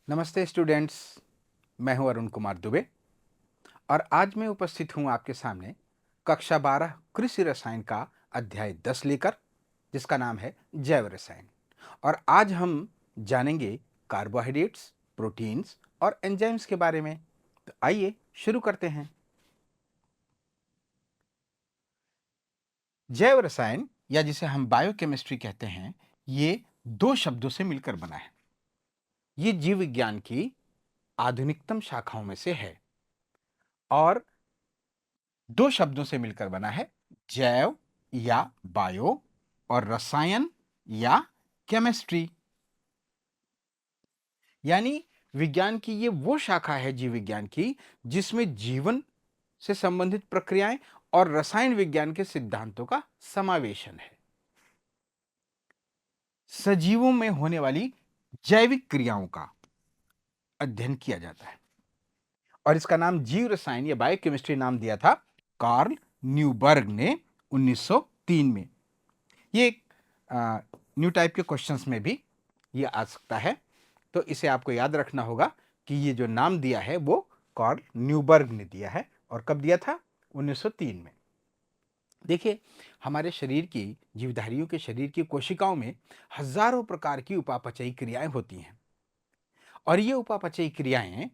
नमस्ते स्टूडेंट्स। मैं हूं अरुण कुमार दुबे और आज मैं उपस्थित हूं आपके सामने कक्षा 12 कृषि रसायन का अध्याय 10 लेकर, जिसका नाम है जैव रसायन। और आज हम जानेंगे कार्बोहाइड्रेट्स, प्रोटीन्स और एंजाइम्स के बारे में। तो आइए शुरू करते हैं। जैव रसायन या जिसे हम बायोकेमिस्ट्री कहते हैं, ये दो शब्दों से मिलकर बना है। ये जीव विज्ञान की आधुनिकतम शाखाओं में से है और दो शब्दों से मिलकर बना है, जैव या बायो और रसायन या केमिस्ट्री। यानी विज्ञान की ये वो शाखा है जीव विज्ञान की जिसमें जीवन से संबंधित प्रक्रियाएं और रसायन विज्ञान के सिद्धांतों का समावेशन है। सजीवों में होने वाली जैविक क्रियाओं का अध्ययन किया जाता है और इसका नाम जीव रसायन या बायोकेमिस्ट्री नाम दिया था कार्ल न्यूबर्ग ने 1903 में। ये एक न्यू टाइप के क्वेश्चंस में भी ये आ सकता है, तो इसे आपको याद रखना होगा कि ये जो नाम दिया है वो कार्ल न्यूबर्ग ने दिया है। और कब दिया था? 1903 में। देखिए, हमारे शरीर की, जीवधारियों के शरीर की कोशिकाओं में हजारों प्रकार की उपापचयी क्रियाएं होती हैं और ये उपापचयी क्रियाएं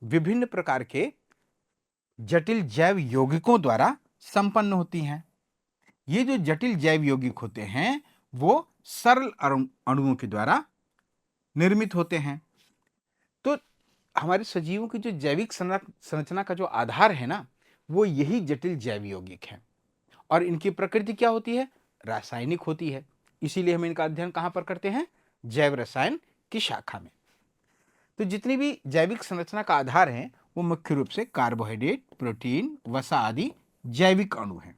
विभिन्न प्रकार के जटिल जैव यौगिकों द्वारा संपन्न होती हैं। ये जो जटिल जैव यौगिक होते हैं वो सरल अणुओं के द्वारा निर्मित होते हैं। तो हमारे सजीवों की जो जैविक संरचना का जो आधार है ना, वो यही जटिल जैव यौगिक है और इनकी प्रकृति क्या होती है? रासायनिक होती है। इसीलिए हम इनका अध्ययन कहां पर करते हैं? जैव रसायन की शाखा में। तो जितनी भी जैविक संरचना का आधार है वो मुख्य रूप से कार्बोहाइड्रेट, प्रोटीन, वसा आदि जैविक अणु हैं।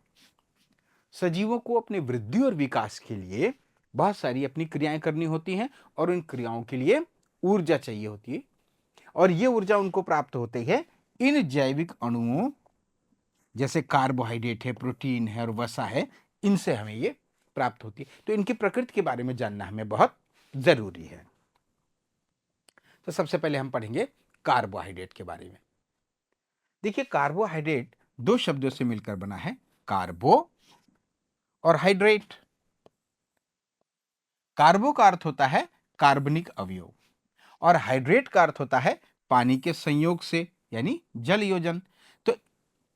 सजीवों को अपनी वृद्धि और विकास के लिए बहुत सारी अपनी क्रियाएं करनी होती हैं और इन क्रियाओं के लिए ऊर्जा चाहिए होती है और ये ऊर्जा उनको प्राप्त होती है इन जैविक अणुओं, जैसे कार्बोहाइड्रेट है, प्रोटीन है और वसा है, इनसे हमें ये प्राप्त होती है। तो इनकी प्रकृति के बारे में जानना हमें बहुत जरूरी है। तो सबसे पहले हम पढ़ेंगे कार्बोहाइड्रेट के बारे में। देखिए, कार्बोहाइड्रेट दो शब्दों से मिलकर बना है, कार्बो और हाइड्रेट। कार्बो का अर्थ होता है कार्बनिक अवयव और हाइड्रेट का अर्थ होता है पानी के संयोग से, यानी जल योजन। तो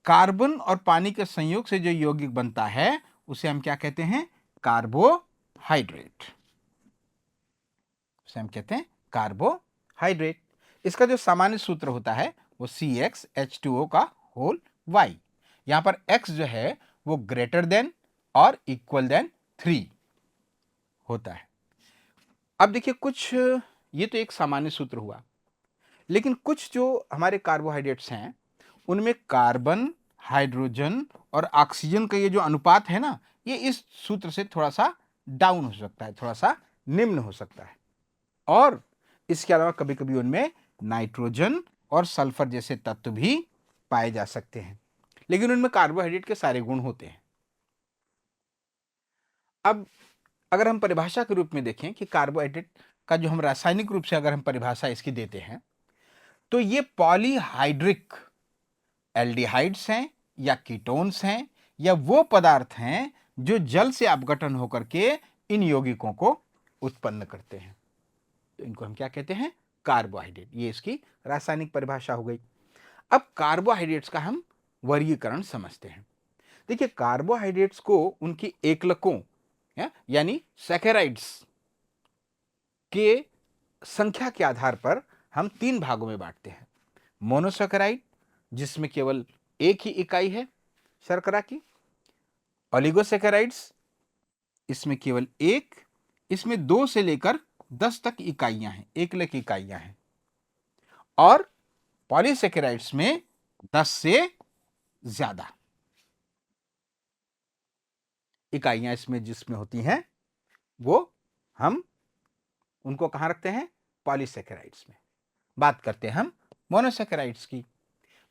कार्बन और पानी के संयोग से जो यौगिक बनता है उसे हम क्या कहते हैं? कार्बोहाइड्रेट। उसे हम कहते हैं कार्बोहाइड्रेट। इसका जो सामान्य सूत्र होता है वो CxH2O का होल Y। यहां पर X जो है वो ग्रेटर देन और इक्वल देन 3 होता है। अब देखिए, कुछ, ये तो एक सामान्य सूत्र हुआ, लेकिन कुछ जो हमारे कार्बोहाइड्रेट्स हैं उनमें कार्बन, हाइड्रोजन और ऑक्सीजन का ये जो अनुपात है ना, ये इस सूत्र से थोड़ा सा डाउन हो सकता है, थोड़ा सा निम्न हो सकता है। और इसके अलावा कभी कभी उनमें नाइट्रोजन और सल्फर जैसे तत्व भी पाए जा सकते हैं, लेकिन उनमें कार्बोहाइड्रेट के सारे गुण होते हैं। अब अगर हम परिभाषा के रूप में देखें कि कार्बोहाइड्रेट का जो हम रासायनिक रूप से अगर हम परिभाषा इसकी देते हैं तो ये पॉलीहाइड्रिक एल्डिहाइड्स हैं या कीटोन्स हैं या वो पदार्थ हैं जो जल से अपघटन होकर के इन यौगिकों को उत्पन्न करते हैं। तो इनको हम क्या कहते हैं? कार्बोहाइड्रेट। ये इसकी रासायनिक परिभाषा हो गई। अब कार्बोहाइड्रेट्स का हम वर्गीकरण समझते हैं। देखिए, कार्बोहाइड्रेट्स को उनकी एकलकों यानी सैकेराइड्स के संख्या के आधार पर हम तीन भागों में बांटते हैं। मोनोसैकेराइड, जिसमें केवल एक ही इकाई है शर्करा की। ओलिगोसैकेराइड्स, इसमें केवल एक, इसमें 2 से लेकर 10 तक इकाइयां हैं, एकलक इकाइयां हैं। और पॉलीसैकेराइड्स में 10 से ज्यादा इकाइयां इसमें जिसमें होती हैं, वो हम उनको कहां रखते हैं? पॉलीसैकेराइड्स में। बात करते हैं हम मोनोसैकेराइड्स की।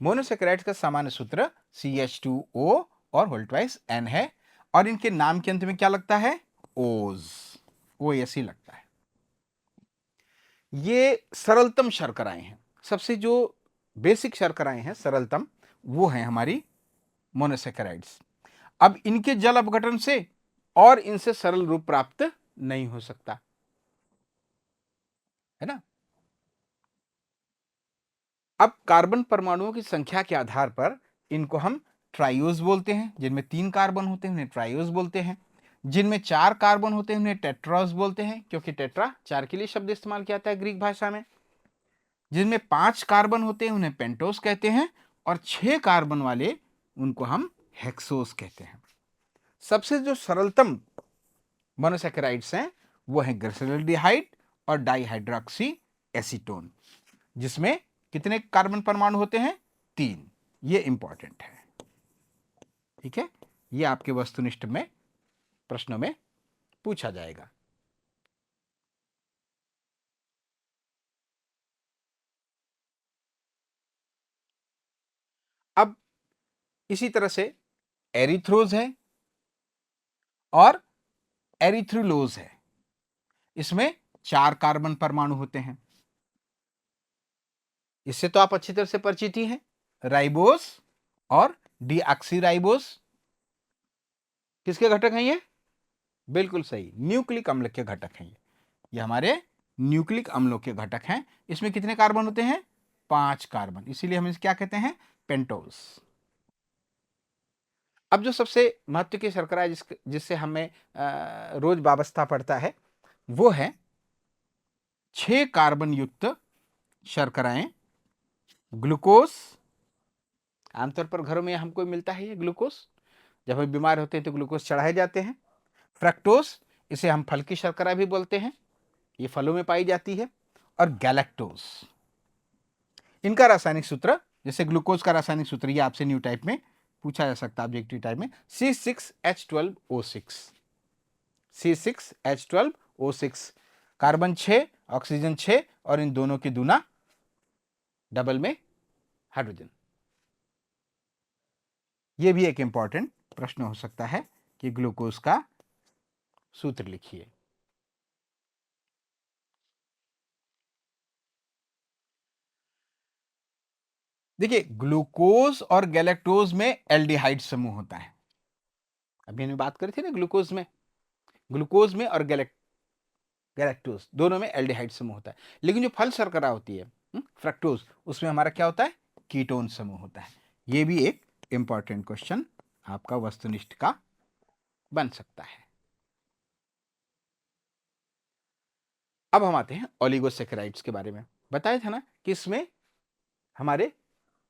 मोनोसैकेराइड्स का सामान्य सूत्र CH2O और होल ट्वाइस N है और इनके नाम के अंत में क्या लगता है? ओज, OS ही लगता है। ये सरलतम शर्कराएं हैं, सबसे जो बेसिक शर्कराएं हैं सरलतम, वो हैं हमारी मोनोसैकेराइड्स। अब इनके जल अपघटन से और इनसे सरल रूप प्राप्त नहीं हो सकता, है ना। अब कार्बन परमाणुओं की संख्या के आधार पर इनको हम ट्राइओज बोलते हैं, जिनमें 3 कार्बन होते हैं उन्हें ट्राइओज बोलते हैं, जिनमें 4 कार्बन होते हैं उन्हें टेट्राज बोलते हैं, क्योंकि टेट्रा 4 के लिए शब्द इस्तेमाल किया जाता है ग्रीक भाषा में। जिनमें 5 कार्बन होते हैं उन्हें पेंटोस कहते हैं, और 6 कार्बन वाले उनको हम हेक्सोस कहते हैं। सबसे जो सरलतम मोनोसैकेराइड्स हैं वो हैं ग्लिसरॉल्डिहाइड और डाइहाइड्रोक्सी एसीटोन, जिसमें कितने कार्बन परमाणु होते हैं? 3। ये इंपॉर्टेंट है, ठीक है। ये आपके वस्तुनिष्ठ में प्रश्नों में पूछा जाएगा। अब इसी तरह से एरिथ्रोज है और एरिथ्रुलोज है, इसमें 4 कार्बन परमाणु होते हैं। इससे तो आप अच्छी तरह से परिचित ही हैं, राइबोस और डीऑक्सीराइबोस किसके घटक हैं? ये बिल्कुल सही, न्यूक्लिक अम्ल के घटक हैं। ये हमारे न्यूक्लिक अम्लों के घटक हैं। इसमें कितने कार्बन होते हैं? 5 कार्बन, इसीलिए हम इसे क्या कहते हैं? पेंटोस। अब जो सबसे महत्व की शर्करा है जिससे हमें रोज वाबस्ता पड़ता है, वो है 6 कार्बन युक्त शर्कराएं ग्लूकोज। आमतौर पर घरों में हमको मिलता है ये ग्लूकोज, जब हम बीमार होते हैं तो ग्लूकोज चढ़ाए जाते हैं। फ्रक्टोज, इसे हम फल की शर्करा भी बोलते हैं, ये फलों में पाई जाती है। और गैलेक्टोज, इनका रासायनिक सूत्र, जैसे ग्लूकोज का रासायनिक सूत्र ये आपसे न्यू टाइप में पूछा जा सकता है, ऑब्जेक्टिव टाइप में, C6H12O6। C6H12O6, कार्बन 6 ऑक्सीजन 6 और इन दोनों की दूना डबल में हाइड्रोजन। ये भी एक इंपॉर्टेंट प्रश्न हो सकता है कि ग्लूकोज का सूत्र लिखिए। देखिए, ग्लूकोज और गैलेक्टोज में एल्डिहाइड समूह होता है। अभी हमने बात करी थी ना ग्लूकोज में और गैलेक्टोज दोनों में एल्डिहाइड समूह होता है। लेकिन जो फल शर्करा होती है फ्रक्टोज, उसमें हमारा क्या होता है? कीटोन समूह होता है। ये भी एक इंपॉर्टेंट क्वेश्चन आपका वस्तुनिष्ठ का बन सकता है। अब हम आते हैं ओलिगोसैकेराइड्स के बारे में। बताया था ना कि इसमें हमारे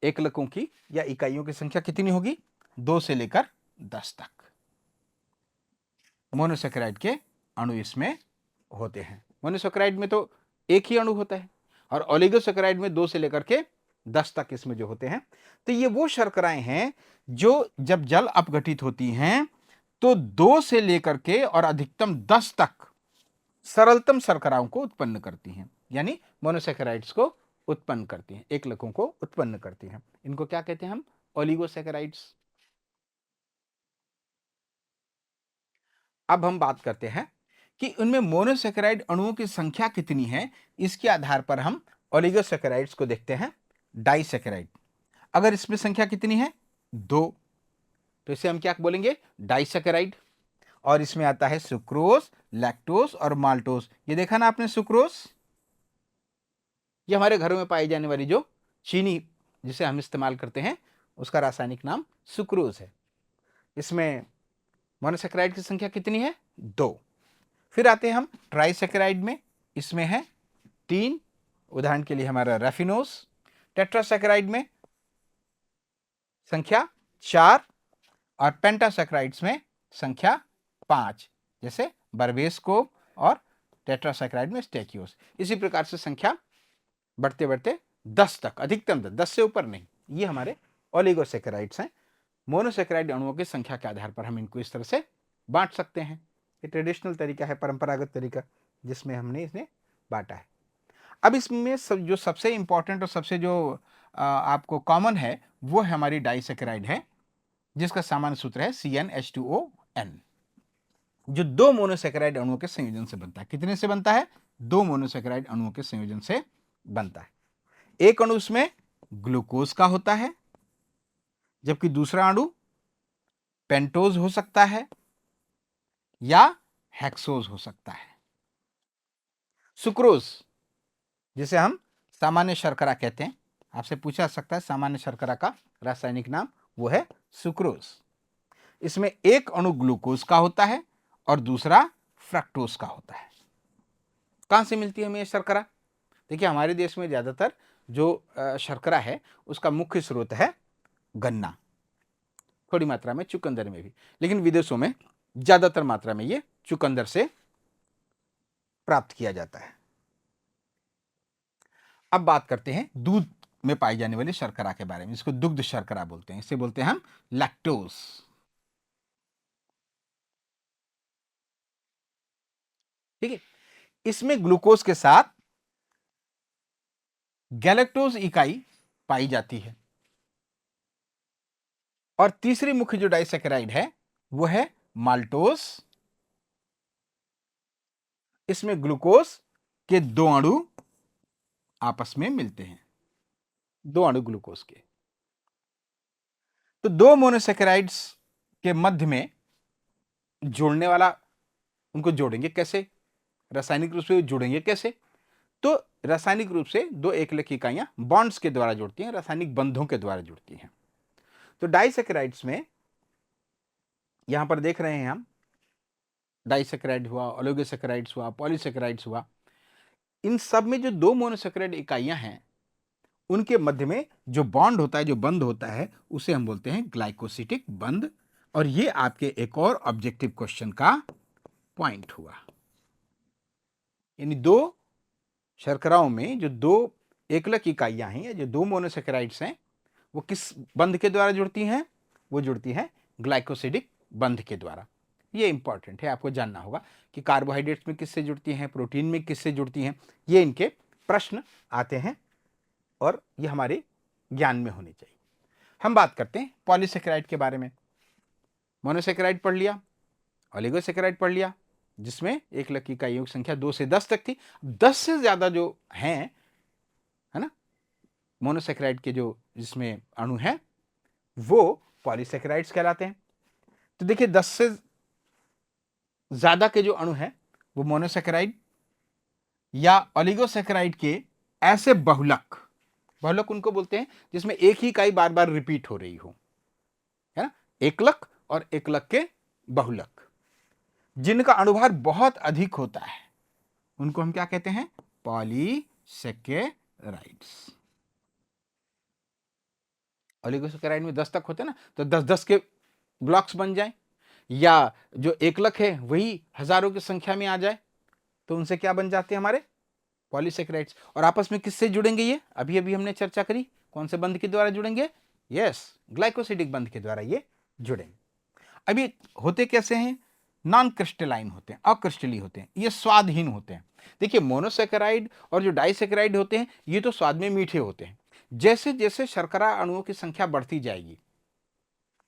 एकलकों की या इकाइयों की संख्या कितनी होगी? 2 से लेकर 10 तक मोनोसैकेराइड के अणु इसमें होते हैं। मोनोसैकेराइड में तो एक ही अणु होता है, और ओलिगोसैकेराइड में 2 से लेकर के 10 तक इसमें जो होते हैं। तो ये वो शर्कराएं हैं जो जब जल अपघटित होती हैं तो 2 से लेकर के और अधिकतम 10 तक सरलतम शर्कराओं को उत्पन्न करती हैं, यानी मोनोसैकेराइड्स को उत्पन्न करती हैं, एकलकों को उत्पन्न करती हैं। इनको क्या कहते हैं हम? ओलिगोसैकेराइड्स। अब हम बात करते हैं कि उनमें मोनोसैकेराइड अणुओं की संख्या कितनी है। इसके आधार पर हम ओलिगोसैकेराइड्स को देखते हैं। डाइसैकेराइड, अगर इसमें संख्या कितनी है? 2, तो इसे हम क्या बोलेंगे? डाइसैकेराइड। और इसमें आता है सुक्रोज, लैक्टोज और माल्टोज। ये देखा ना आपने, सुक्रोज, ये हमारे घरों में पाई जाने वाली जो चीनी जिसे हम इस्तेमाल करते हैं, उसका रासायनिक नाम सुक्रोज है। इसमें मोनोसैकेराइड की संख्या कितनी है? 2। फिर आते हैं हम ट्राइसैकेराइड में, इसमें है 3, उदाहरण के लिए हमारा रेफिनोज। टेट्रासैकेराइड में संख्या 4, और पेंटासैकेराइड्स में संख्या 5, जैसे बर्बेस्को और टेट्रासैकेराइड में स्टेकियोस। इसी प्रकार से संख्या बढ़ते बढ़ते 10 तक, अधिकतम 10 से ऊपर नहीं। ये हमारे ओलिगोसैकेराइड्स हैं। मोनोसैकेराइड अणुओं की संख्या के आधार पर हम इनको इस तरह से बांट सकते हैं। ये ट्रेडिशनल तरीका है, परंपरागत तरीका, जिसमें हमने इन्हें बांटा है। अब इसमें जो सबसे इंपॉर्टेंट और सबसे जो आपको कॉमन है, वो है हमारी डाइसैकेराइड है, जिसका सामान्य सूत्र है CnH2ON, जो 2 मोनोसैकेराइड अणुओं के संयोजन से बनता है। कितने से बनता है? दो मोनोसेकेराइड अणुओं के संयोजन से बनता है। एक अणु उसमें ग्लूकोज का होता है, जबकि दूसरा अणु पेंटोज हो सकता है या हेक्सोज हो सकता है। सुक्रोज, जिसे हम सामान्य शर्करा कहते हैं, आपसे पूछा जा सकता है सामान्य शर्करा का रासायनिक नाम, वो है सुक्रोज। इसमें एक अणु ग्लूकोज का होता है और दूसरा फ्रक्टोज का होता है। कहां से मिलती है हमें यह शर्करा? देखिए, हमारे देश में ज्यादातर जो शर्करा है उसका मुख्य स्रोत है गन्ना, थोड़ी मात्रा में चुकंदर में भी, लेकिन विदेशों में ज्यादातर मात्रा में ये चुकंदर से प्राप्त किया जाता है। अब बात करते हैं दूध में पाई जाने वाली शर्करा के बारे में, इसको दुग्ध शर्करा बोलते हैं, इसे बोलते हैं हम लैक्टोज। ठीक है, इसमें ग्लूकोज के साथ गैलेक्टोज इकाई पाई जाती है और तीसरी मुख्य जो डाइसैकेराइड है वो है माल्टोज। इसमें ग्लूकोज के दो अणु आपस में मिलते हैं, दो अणु ग्लूकोज के। तो दो मोनोसेकेराइड्स के मध्य में जोड़ने वाला, उनको जोड़ेंगे कैसे, रासायनिक रूप से जुड़ेंगे कैसे? तो रासायनिक रूप से दो एकलक इकाइयां बॉन्ड्स के द्वारा जुड़ती हैं, रासायनिक बंधों के द्वारा जुड़ती हैं। तो डाइसैकेराइड्स में यहां पर देख रहे हैं हम, डाइसैकेराइड हुआ, ओलिगोसैकेराइड्स हुआ, पॉलीसैकेराइड्स हुआ, इन सब में जो दो मोनोसैकेराइड इकाइयां हैं उनके मध्य में जो बॉन्ड होता है, जो बंध होता है, उसे हम बोलते हैं ग्लाइकोसिटिक बंध। और ये आपके एक और ऑब्जेक्टिव क्वेश्चन का पॉइंट हुआ। यानी दो शर्कराओं में जो दो एकलक इकाइयां हैं या जो दो मोनोसैकेराइड्स हैं वो किस बंध के द्वारा जुड़ती हैं? वो जुड़ती हैं ग्लाइकोसिडिक बंध के द्वारा। ये इंपॉर्टेंट है, आपको जानना होगा कि कार्बोहाइड्रेट्स में किससे जुड़ती हैं, प्रोटीन में किससे जुड़ती हैं, ये इनके प्रश्न आते हैं और ये हमारे ज्ञान में होने चाहिए। हम बात करते हैं पॉलीसेकेराइड के बारे में। मोनोसेकेराइड पढ़ लिया, ओलिगोसेकेराइड पढ़ लिया, जिसमें एकलक इकाइयों की संख्या 2 से 10 तक थी। 10 से ज्यादा जो हैं, है ना, मोनोसेकेराइड के जो जिसमें अणु हैं वो पॉलीसेकेराइड्स कहलाते हैं। तो देखिए, 10 से ज्यादा के जो अणु हैं वो मोनोसेकेराइड या ओलिगोसेकेराइड के ऐसे बहुलक, बहुलक उनको बोलते हैं जिसमें एक ही इकाई बार बार रिपीट हो रही हो, है ना, एकलक और एकलक के बहुलक, जिनका अणुभार बहुत अधिक होता है, उनको हम क्या कहते हैं? पॉलीसेकेराइड्स। ओलिगोसेकेराइड में 10 तक होते हैं ना, तो 10-10 के ब्लॉक्स बन जाए, या जो एकलक है वही हजारों की संख्या में आ जाए, तो उनसे क्या बन जाते हैं? हमारे पॉलीसेकेराइड्स। और आपस में किससे जुड़ेंगे? ये अभी अभी हमने चर्चा करी, कौन से बंध के द्वारा जुड़ेंगे? यस, ग्लाइकोसिडिक बंध के द्वारा ये जुड़ेंगे। अभी होते कैसे हैं? नॉन क्रिस्टलाइन होते हैं, अक्रिस्टलीय होते हैं, ये स्वादहीन होते हैं। देखिए, मोनोसेकेराइड और जो डाइसेकेराइड होते हैं ये तो स्वाद में मीठे होते हैं। जैसे जैसे शर्करा अणुओं की संख्या बढ़ती जाएगी,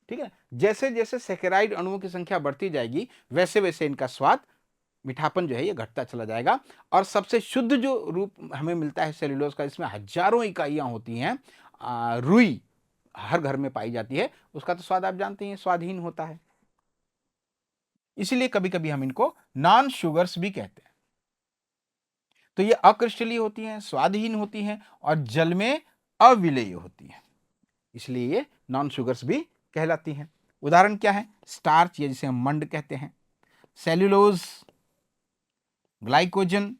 ठीक है, जैसे जैसे सेकेराइड अणुओं की संख्या बढ़ती जाएगी वैसे वैसे इनका स्वाद, मीठापन जो है ये घटता चला जाएगा। और सबसे शुद्ध जो रूप हमें मिलता है सेल्यूलोज का, इसमें हजारों इकाइयां होती हैं, रुई हर घर में पाई जाती है, उसका तो स्वाद आप जानते हैं स्वादहीन होता है। इसीलिए कभी कभी हम इनको नॉन शुगर्स भी कहते हैं। तो ये अक्रिस्टलीय होती हैं, स्वादहीन होती हैं और जल में अविलेय होती हैं, इसलिए ये नॉन शुगर्स भी कहलाती हैं। उदाहरण क्या है? स्टार्च, या जिसे हम मंड कहते हैं, सेल्यूलोज, ग्लाइकोजन,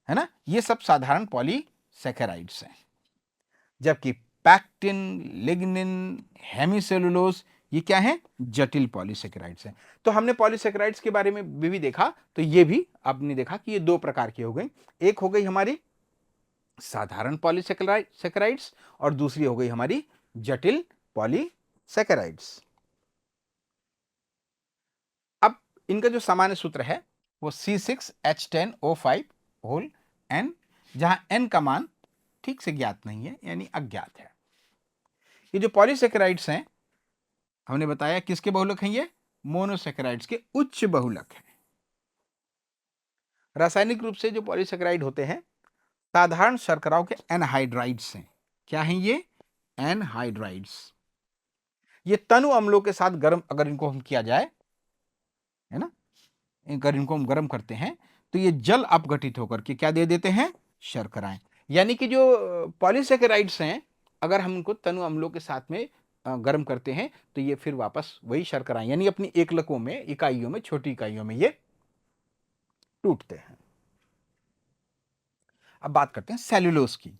है ना, ये सब साधारण पॉलीसेकेराइड्स हैं। जबकि पैक्टिन, लिग्निन, हेमिसेलुलोज, ये क्या है? जटिल पॉलीसेकेराइड्स हैं। तो हमने पॉलीसेकेराइड्स के बारे में भी देखा, तो ये भी आपने देखा कि ये दो प्रकार की हो गई। एक हो गई हमारी साधारण पॉलीसेकेराइड्स और दूसरी हो गई हमारी जटिल पॉलीसेकेराइड्स। अब इनका जो सामान्य सूत्र है वो C6H10O5 होल N, जहां N का मान ठीक से ज्ञात नहीं है, यानी अज्ञात है। ये जो पॉलीसेकेराइड्स हैं हमने बताया किसके बहुलक हैं? ये मोनोसेकेराइड्स के उच्च बहुलक हैं। रासायनिक रूप से जो पॉलीसेकेराइड होते हैं साधारण शर्कराओं के एनहाइड्राइड्स हैं। क्या हैं ये? एनहाइड्राइड्स। ये तनु अम्लों के साथ गर्म अगर इनको हम किया जाए, है ना, अगर इनको हम गर्म करते हैं तो ये जल अपघटित होकर के क्या दे देते हैं? शर्कराएं। यानी कि जो पॉलीसेकेराइड्स हैं, अगर हम इनको तनु अम्लों के साथ में गर्म करते हैं तो ये फिर वापस वही शर्कराएं यानी अपनी एकलकों में, इकाइयों में, छोटी इकाइयों में ये टूटते हैं। अब बात करते हैं सेल्यूलोज की।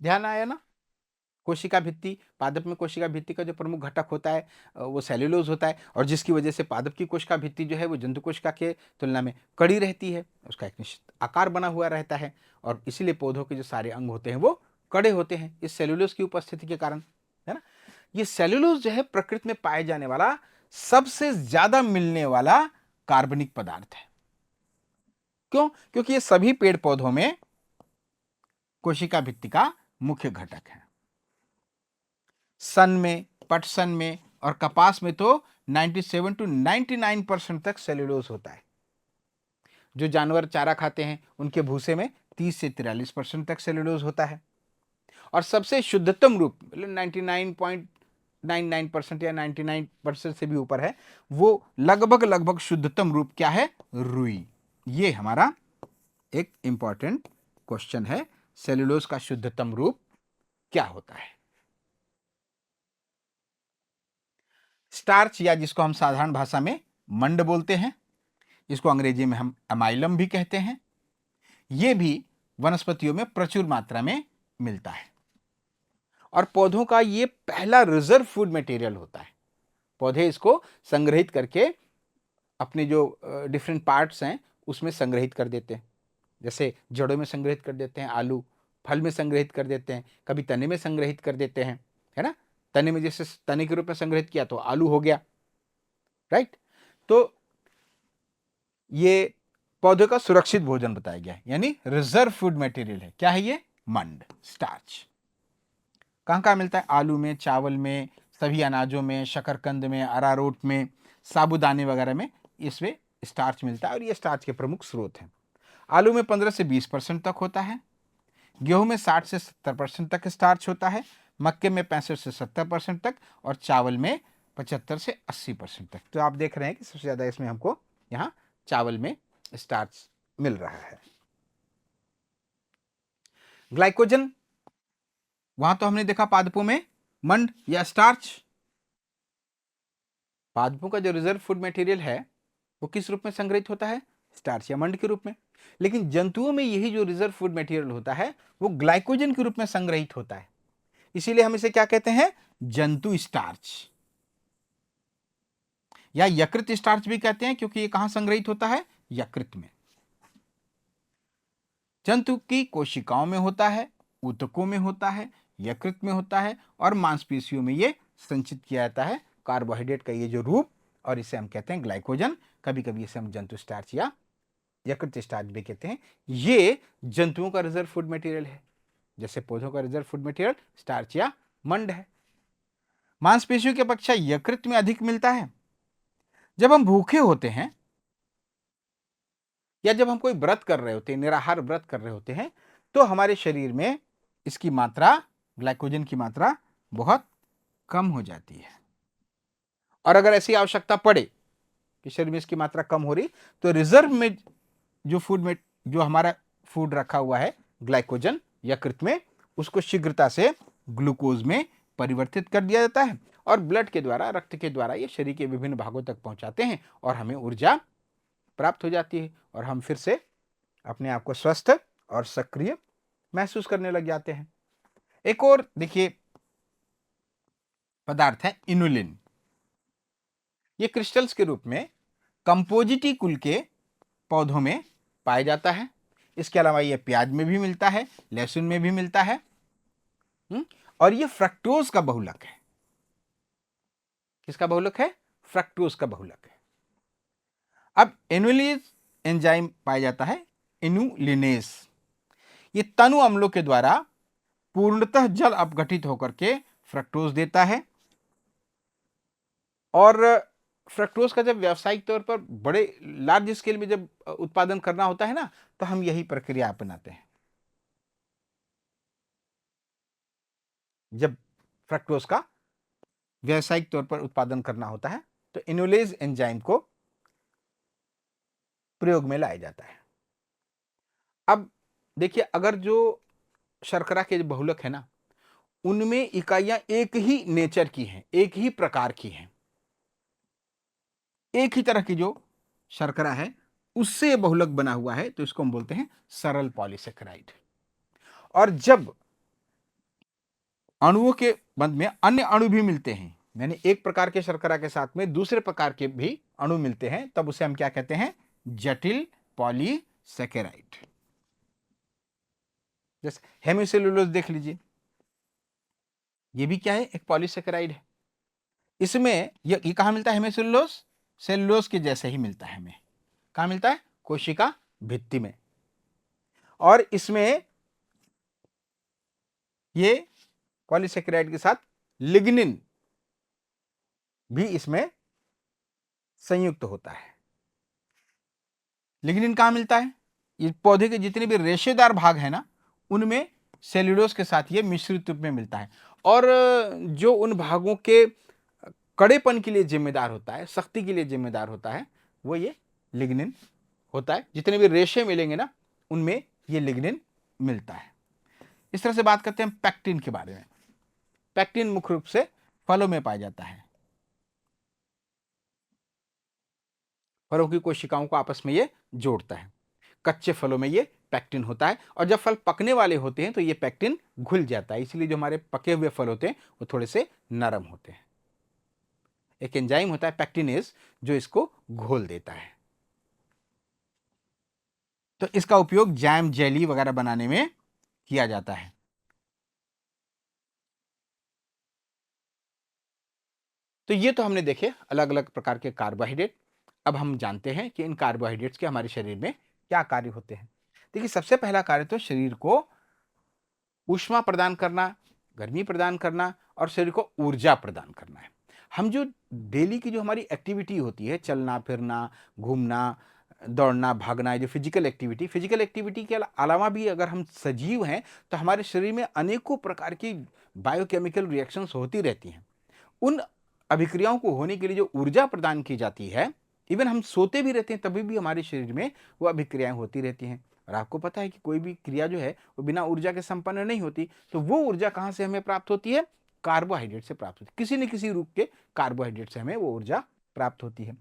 ध्यान आया ना? कोशिका भित्ति, पादप में कोशिका भित्ति का जो प्रमुख घटक होता है वो सेल्यूलोज होता है, और जिसकी वजह से पादप की कोशिका भित्ति जो है वो जंतु कोशिका के तुलना में कड़ी रहती है, उसका एक निश्चित आकार बना हुआ रहता है, और इसीलिए पौधों के जो सारे अंग होते हैं वो कड़े होते हैं इस सेल्यूलोज की उपस्थिति के कारण, है ना। ये सेल्यूलोज जो है प्रकृति में पाए जाने वाला सबसे ज्यादा मिलने वाला कार्बनिक पदार्थ है। क्यों? क्योंकि ये सभी पेड़ पौधों में कोशिका भित्ति का मुख्य घटक है। सन में, पटसन में और कपास में तो 97 to 99% तक सेल्यूलोज होता है। जो जानवर चारा खाते हैं उनके भूसे में 30 से 43% तक सेल्यूलोज होता है, और सबसे शुद्धतम रूप 99.99% या 99% से भी ऊपर है, वो लगभग शुद्धतम रूप क्या है? रुई। ये हमारा एक इंपॉर्टेंट क्वेश्चन है, सेल्यूलोज का शुद्धतम रूप क्या होता है? स्टार्च, या जिसको हम साधारण भाषा में मंड बोलते हैं, इसको अंग्रेजी में हम एमाइलम भी कहते हैं, यह भी वनस्पतियों में प्रचुर मात्रा में मिलता है, और पौधों का यह पहला रिजर्व फूड मटेरियल होता है। पौधे इसको संग्रहित करके अपने जो डिफरेंट पार्ट्स हैं उसमें संग्रहित कर देते हैं, जैसे जड़ों में संग्रहित कर देते हैं आलू, फल में संग्रहित कर देते हैं, कभी तने में संग्रहित कर देते हैं, है ना। तने में जैसे तने के रूप में संग्रहित किया तो आलू हो गया, राइट। तो ये पौधे का सुरक्षित भोजन बताया गया है, यानी रिजर्व फूड मटेरियल है। क्या है ये? मंड, स्टार्च। कहां कहां मिलता है? आलू में, चावल में, सभी अनाजों में, शकरकंद में, अरारोट में, साबुदाने वगैरह में इसमें स्टार्च मिलता है, और ये स्टार्च के प्रमुख स्रोत हैं। आलू में 15 से 20% तक होता है, गेहूं में 60 से 70% तक स्टार्च होता है, मक्के में 65 से 70% तक, और चावल में 75 से 80% तक। तो आप देख रहे हैं कि सबसे ज्यादा इसमें हमको यहाँ चावल में स्टार्च मिल रहा है। ग्लाइकोजन, वहां तो हमने देखा पादपों में मंड या स्टार्च। पादपों का जो रिजर्व फूड मटेरियल है वो किस रूप में संग्रहित होता है? स्टार्च या मंड के रूप में। लेकिन जंतुओं में यही जो रिजर्व फूड मटेरियल होता है वो ग्लाइकोजन के रूप में संग्रहित होता है, इसीलिए हम इसे क्या कहते हैं? जंतु स्टार्च या यकृत स्टार्च भी कहते हैं, क्योंकि ये कहां संग्रहित होता है? यकृत में। जंतु की कोशिकाओं में होता है, ऊतकों में होता है, यकृत में होता है, और मांसपेशियों में ये संचित किया जाता है, कार्बोहाइड्रेट का ये जो रूप, और इसे हम कहते हैं ग्लाइकोजन। कभी कभी इसे हम जंतु स्टार्च या यकृत स्टार्च भी कहते हैं। ये जंतुओं का रिजर्व फूड मटेरियल है, जैसे पौधों का रिजर्व फूड मटेरियल स्टार्च या मंड है। मांसपेशियों की अपेक्षा यकृत में अधिक मिलता है। जब हम भूखे होते हैं या जब हम कोई व्रत कर रहे होते हैं, निराहार व्रत कर रहे होते हैं, तो हमारे शरीर में इसकी मात्रा, ग्लाइकोजन की मात्रा बहुत कम हो जाती है। और अगर ऐसी आवश्यकता पड़े कि शरीर में इसकी मात्रा कम हो रही, तो रिजर्व में जो हमारा फूड रखा हुआ है ग्लाइकोजन यकृत में, उसको शीघ्रता से ग्लूकोज में परिवर्तित कर दिया जाता है, और ब्लड के द्वारा, रक्त के द्वारा ये शरीर के विभिन्न भागों तक पहुंचाते हैं, और हमें ऊर्जा प्राप्त हो जाती है, और हम फिर से अपने आप को स्वस्थ और सक्रिय महसूस करने लग जाते हैं। एक और देखिए पदार्थ है इनुलिन। ये क्रिस्टल्स के रूप में कंपोजिटी कुल के पौधों में पाया जाता है। इसके अलावा ये प्याज में भी मिलता है, लहसुन में भी मिलता है, और ये फ्रक्टोज का बहुलक है। किसका बहुलक है? फ्रक्टोज का बहुलक है। अब इनुलिन एंजाइम पाया जाता है, इनुलिनेस। ये तनु अम्लों के द्वारा पूर्णतः जल अपघटित होकर के फ्रक्टोज देता है, और फ्रक्टोज का जब व्यावसायिक तौर पर बड़े लार्ज स्केल में जब उत्पादन करना होता है ना, तो हम यही प्रक्रिया अपनाते हैं। जब फ्रक्टोज का व्यावसायिक तौर पर उत्पादन करना होता है तो इनोलेज एंजाइम को प्रयोग में लाया जाता है। अब देखिए, अगर जो शर्करा के बहुलक है ना, उनमें इकाइयां एक ही नेचर की हैं, एक ही प्रकार की हैं, एक ही तरह की जो शर्करा है उससे बहुलक बना हुआ है, तो इसको हम बोलते हैं सरल पॉलीसेकेराइड। और जब अणुओं के बंध में अन्य अणु भी मिलते हैं, यानी एक प्रकार के शर्करा के साथ में दूसरे प्रकार के भी अणु मिलते हैं, तब उसे हम क्या कहते हैं? जटिल पॉलीसेकेराइड। जैसे हेमिसेलुलोज देख लीजिए, ये भी क्या है? एक पॉलीसेकेराइड है। इसमें ये कहां मिलता है? हेमिसेलुलोज सेलुलोज के जैसे ही मिलता है हमें। कहां मिलता है? कोशिका भित्ति में। और इसमें ये पॉलीसेकेराइड के साथ लिग्निन भी इसमें संयुक्त होता है। लिग्निन कहां मिलता है? ये पौधे के जितने भी रेशेदार भाग है ना, उनमें सेल्यूलोज के साथ ये मिश्रित रूप में मिलता है। और जो उन भागों के कड़ेपन के लिए जिम्मेदार होता है, सख्ती के लिए जिम्मेदार होता है, वो ये लिग्निन होता है। जितने भी रेशे मिलेंगे ना, उनमें ये लिग्निन मिलता है। इस तरह से बात करते हैं पैक्टिन के बारे में। पैक्टिन मुख्य रूप से फलों में पाया जाता है। फलों की कोशिकाओं को आपस में ये जोड़ता है। कच्चे फलों में ये पैक्टिन होता है, और जब फल पकने वाले होते हैं तो ये पैक्टिन घुल जाता है। इसलिए जो हमारे पके हुए फल होते हैं वो थोड़े से नरम होते हैं। एक एंजाइम होता है पैक्टिनेज जो इसको घोल देता है। तो इसका उपयोग जैम, जेली वगैरह बनाने में किया जाता है। तो ये तो हमने देखे अलग अलग प्रकार के कार्बोहाइड्रेट। अब हम जानते हैं कि इन कार्बोहाइड्रेट्स के हमारे शरीर में क्या कार्य होते हैं। देखिए, सबसे पहला कार्य तो शरीर को ऊष्मा प्रदान करना, गर्मी प्रदान करना और शरीर को ऊर्जा प्रदान करना है। हम जो डेली की जो हमारी एक्टिविटी होती है, चलना फिरना, घूमना, दौड़ना, भागना, जो फिजिकल एक्टिविटी के अलावा भी अगर हम सजीव हैं तो हमारे शरीर में अनेकों प्रकार की बायोकेमिकल रिएक्शंस होती रहती हैं। उन अभिक्रियाओं को होने के लिए जो ऊर्जा प्रदान की जाती है, इवन हम सोते भी रहते हैं तभी भी हमारे शरीर में वो अभिक्रियाएं होती रहती हैं। और आपको पता है कि कोई भी क्रिया जो है वो बिना ऊर्जा के संपन्न नहीं होती। तो वो ऊर्जा कहां से हमें प्राप्त होती है? कार्बोहाइड्रेट से प्राप्त होती है। किसी न किसी रूप के कार्बोहाइड्रेट से हमें वो ऊर्जा प्राप्त होती है।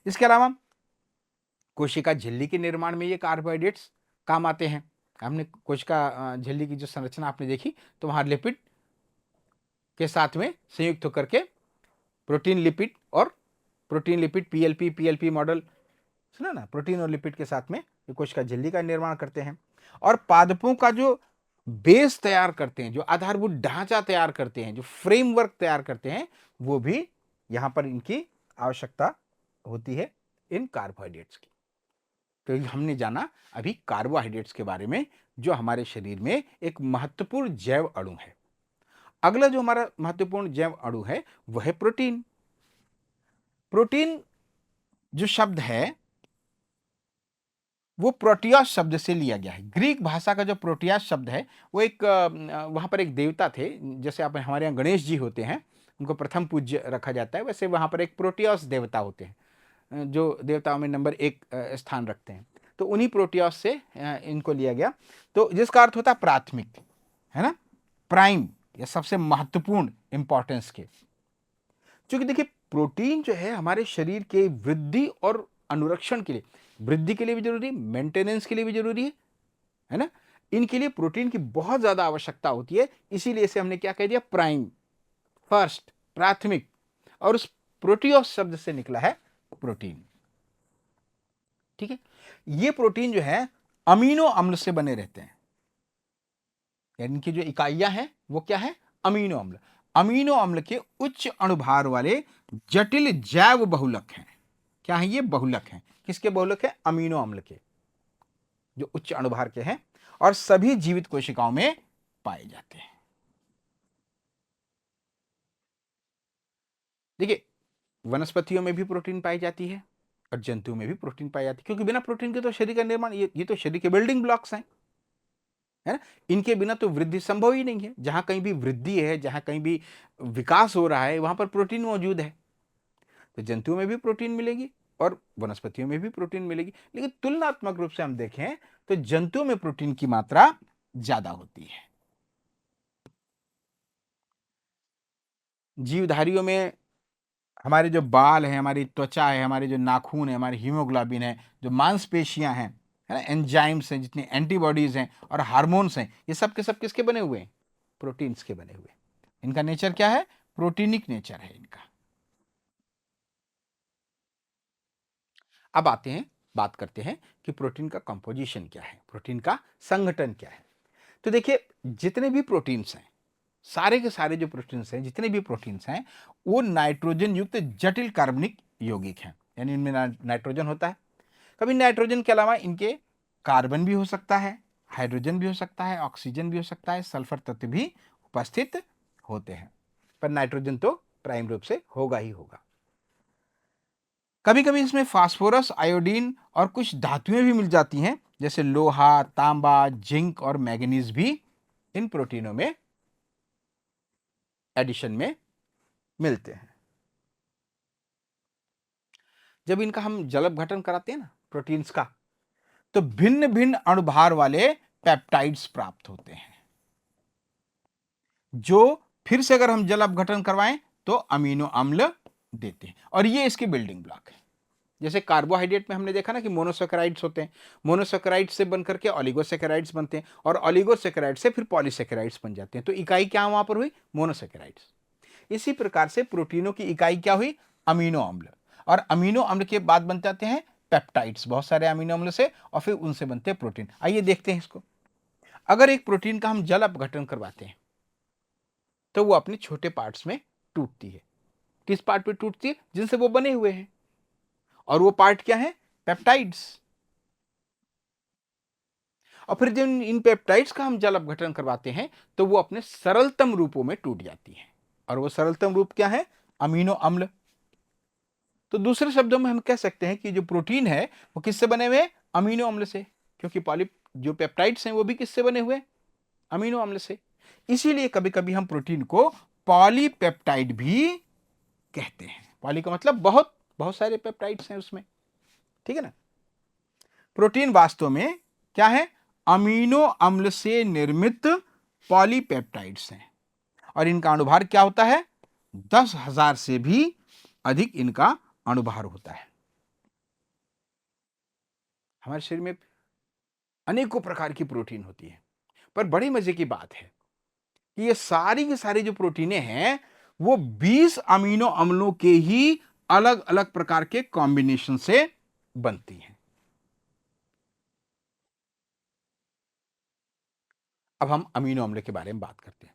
इसके अलावा कोशिका झिल्ली के निर्माण में ये कार्बोहाइड्रेट्स काम आते हैं। हमने कोशिका झिल्ली की जो संरचना आपने देखी, तो वहां लिपिड के साथ में संयुक्त होकर के प्रोटीन लिपिड पीएलपी मॉडल सुना ना, प्रोटीन और लिपिड के साथ में ये कोशिका झिल्ली का निर्माण करते हैं। और पादपों का जो बेस तैयार करते हैं, जो आधारभूत ढांचा तैयार करते हैं, जो फ्रेमवर्क तैयार करते हैं, वो भी यहां पर इनकी आवश्यकता होती है, इन कार्बोहाइड्रेट्स की। तो हमने जाना अभी कार्बोहाइड्रेट्स के बारे में, जो हमारे शरीर में एक महत्वपूर्ण जैव अणु है। अगला जो हमारा महत्वपूर्ण जैव अणु है वह है प्रोटीन। प्रोटीन जो शब्द है वो प्रोटियस शब्द से लिया गया है। ग्रीक भाषा का जो प्रोटियस शब्द है वो एक वहां पर एक देवता थे। जैसे आप हमारे यहाँ गणेश जी होते हैं, उनको प्रथम पूज्य रखा जाता है, वैसे वहां पर एक प्रोटियस देवता होते हैं, जो देवताओं में नंबर 1 स्थान रखते हैं। तो उन्हीं प्रोटियस से इनको लिया गया। तो जिसका अर्थ होता है प्राथमिक, है ना, प्राइम, या सबसे महत्वपूर्ण इंपॉर्टेंस के। क्योंकि देखिए, प्रोटीन जो है हमारे शरीर के वृद्धि और अनुरक्षण के लिए, वृद्धि के लिए भी जरूरी, मेंटेनेंस के लिए भी जरूरी है ना। इनके लिए प्रोटीन की बहुत ज्यादा आवश्यकता होती है। इसीलिए इसे हमने क्या कह दिया? प्राइम, फर्स्ट, प्राथमिक। और उस प्रोटियोस शब्द से निकला है प्रोटीन। ठीक है। ये प्रोटीन जो है अमीनो अम्ल से बने रहते हैं। यानी इनकी जो इकाइयां हैं वो क्या है? अमीनो अम्ल। अमीनो अम्ल के उच्च अणुभार वाले जटिल जैव बहुलक हैं। क्या है ये? बहुलक हैं। किसके बहुलक है? अमीनो अम्ल के, जो उच्च अणुभार के हैं और सभी जीवित कोशिकाओं में पाए जाते हैं। देखिए, वनस्पतियों में भी प्रोटीन पाई जाती है और जंतुओं में भी प्रोटीन पाई जाती है, क्योंकि बिना प्रोटीन के तो शरीर का निर्माण, ये तो शरीर के बिल्डिंग ब्लॉक्स हैं, है ना। इनके बिना तो वृद्धि संभव ही नहीं है। जहां कहीं भी वृद्धि है, जहां कहीं भी विकास हो रहा है, वहां पर प्रोटीन मौजूद है। तो जंतुओं में भी प्रोटीन मिलेगी और वनस्पतियों में भी प्रोटीन मिलेगी, लेकिन तुलनात्मक रूप से हम देखें तो जंतुओं में प्रोटीन की मात्रा ज्यादा होती है। जीवधारियों में हमारे जो बाल है, हमारी त्वचा है, हमारे जो नाखून है, हमारी हीमोग्लोबिन है, जो मांसपेशियां हैं, है ना, एंजाइम्स हैं, जितनी एंटीबॉडीज हैं और हार्मोन्स हैं, ये सब के सब किसके बने हुए हैं? प्रोटीन्स के बने हुए हैं। इनका नेचर क्या है? प्रोटीनिक नेचर है इनका। अब आते हैं, बात करते हैं कि प्रोटीन का कंपोजिशन क्या है, प्रोटीन का संगठन क्या है। तो देखिए, जितने भी प्रोटीन्स हैं, सारे के सारे जो प्रोटीन्स हैं, जितने भी प्रोटीन्स हैं, वो नाइट्रोजन युक्त जटिल कार्बनिक यौगिक हैं, यानी इनमें नाइट्रोजन होता है। कभी नाइट्रोजन के अलावा इनके कार्बन भी हो सकता है, हाइड्रोजन भी हो सकता है, ऑक्सीजन भी हो सकता है, सल्फर तत्व भी उपस्थित होते हैं, पर नाइट्रोजन तो प्राइम रूप से होगा ही होगा। कभी कभी इसमें फास्फोरस, आयोडीन और कुछ धातुएं भी मिल जाती हैं, जैसे लोहा, तांबा, जिंक और मैग्नीज भी इन प्रोटीनों में एडिशन में मिलते हैं। जब इनका हम जल अपघटन कराते हैं ना प्रोटीन्स का, तो भिन्न भिन्न अणुभार वाले पेप्टाइड्स प्राप्त होते हैं, जो फिर से अगर हम जल अपघटन करवाएं तो अमीनो अम्ल देते हैं, और ये इसके बिल्डिंग ब्लॉक है। जैसे कार्बोहाइड्रेट में हमने देखा ना कि मोनोसेकेराइड्स होते हैं, मोनोसेकेराइड्स से बनकर के ऑलिगोसेकेराइड्स बनते हैं, और ऑलिगोसेकेराइड से फिर पॉलीसेकेराइड्स बन जाते हैं। तो इकाई क्या वहां पर हुई? मोनोसेकेराइड्स। इसी प्रकार से प्रोटीनों की इकाई क्या हुई? अमीनो अम्ल। और अमीनो अम्ल के बाद बन जाते हैं पेप्टाइड्स, बहुत सारे अमीनो अम्ल से, और फिर उनसे बनते हैं प्रोटीन। आइए देखते हैं इसको। अगर एक प्रोटीन का हम जल अपघटन करवाते हैं तो वो अपने छोटे पार्ट्स में टूटती है। किस पार्ट पे टूटती है? जिनसे वो बने हुए हैं, और वो पार्ट क्या है? पेप्टाइड्स। और फिर जब इन पेप्टाइड्स का हम जल अपघटन करवाते हैं तो वो अपने सरलतम रूपों में टूट जाती हैं, और वो सरलतम रूप क्या है? अमीनो अम्ल। तो दूसरे शब्दों में हम कह सकते हैं कि जो प्रोटीन है वो किससे बने हुए हैं? अमीनो अम्ल से, क्योंकि पॉली जो पेप्टाइड्स हैं वो भी किससे बने हुए? अमीनो अम्ल से। इसीलिए कभी कभी हम प्रोटीन को पॉलीपेप्टाइड भी कहते हैं। पॉली का मतलब बहुत, बहुत सारे पेप्टाइड्स हैं उसमें, ठीक है ना। प्रोटीन वास्तव में क्या है? अमीनो अम्ल से निर्मित पॉलीपेप्टाइड्स हैं, और इनका अणुभार क्या होता है? 10,000 से भी अधिक इनका अणुभार होता है। हमारे शरीर में अनेकों प्रकार की प्रोटीन होती है, पर बड़ी मजे की बात है कि ये सारी की सारी जो प्रोटीनें हैं वो 20 अमीनो अम्लों के ही अलग अलग प्रकार के कॉम्बिनेशन से बनती हैं। अब हम अमीनो अम्ल के बारे में बात करते हैं।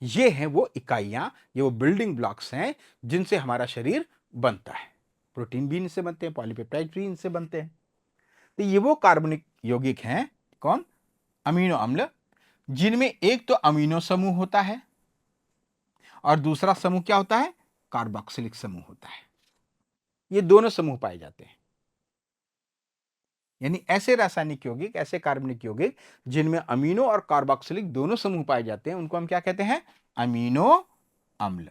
ये हैं वो इकाइयां, ये वो बिल्डिंग ब्लॉक्स हैं जिनसे हमारा शरीर बनता है। प्रोटीन भी इनसे बनते हैं, पॉलीपेप्टाइड भी इनसे बनते हैं। तो ये वो कार्बनिक यौगिक हैं, कौन? अमीनो अम्ल, जिनमें एक तो अमीनो समूह होता है और दूसरा समूह क्या होता है? कार्बोक्सिलिक समूह होता है। ये दोनों समूह पाए जाते हैं, यानी ऐसे रासायनिक यौगिक, ऐसे कार्बनिक यौगिक जिनमें अमीनो और कार्बोक्सिलिक दोनों समूह पाए जाते हैं, उनको हम क्या कहते हैं? अमीनो अम्ल।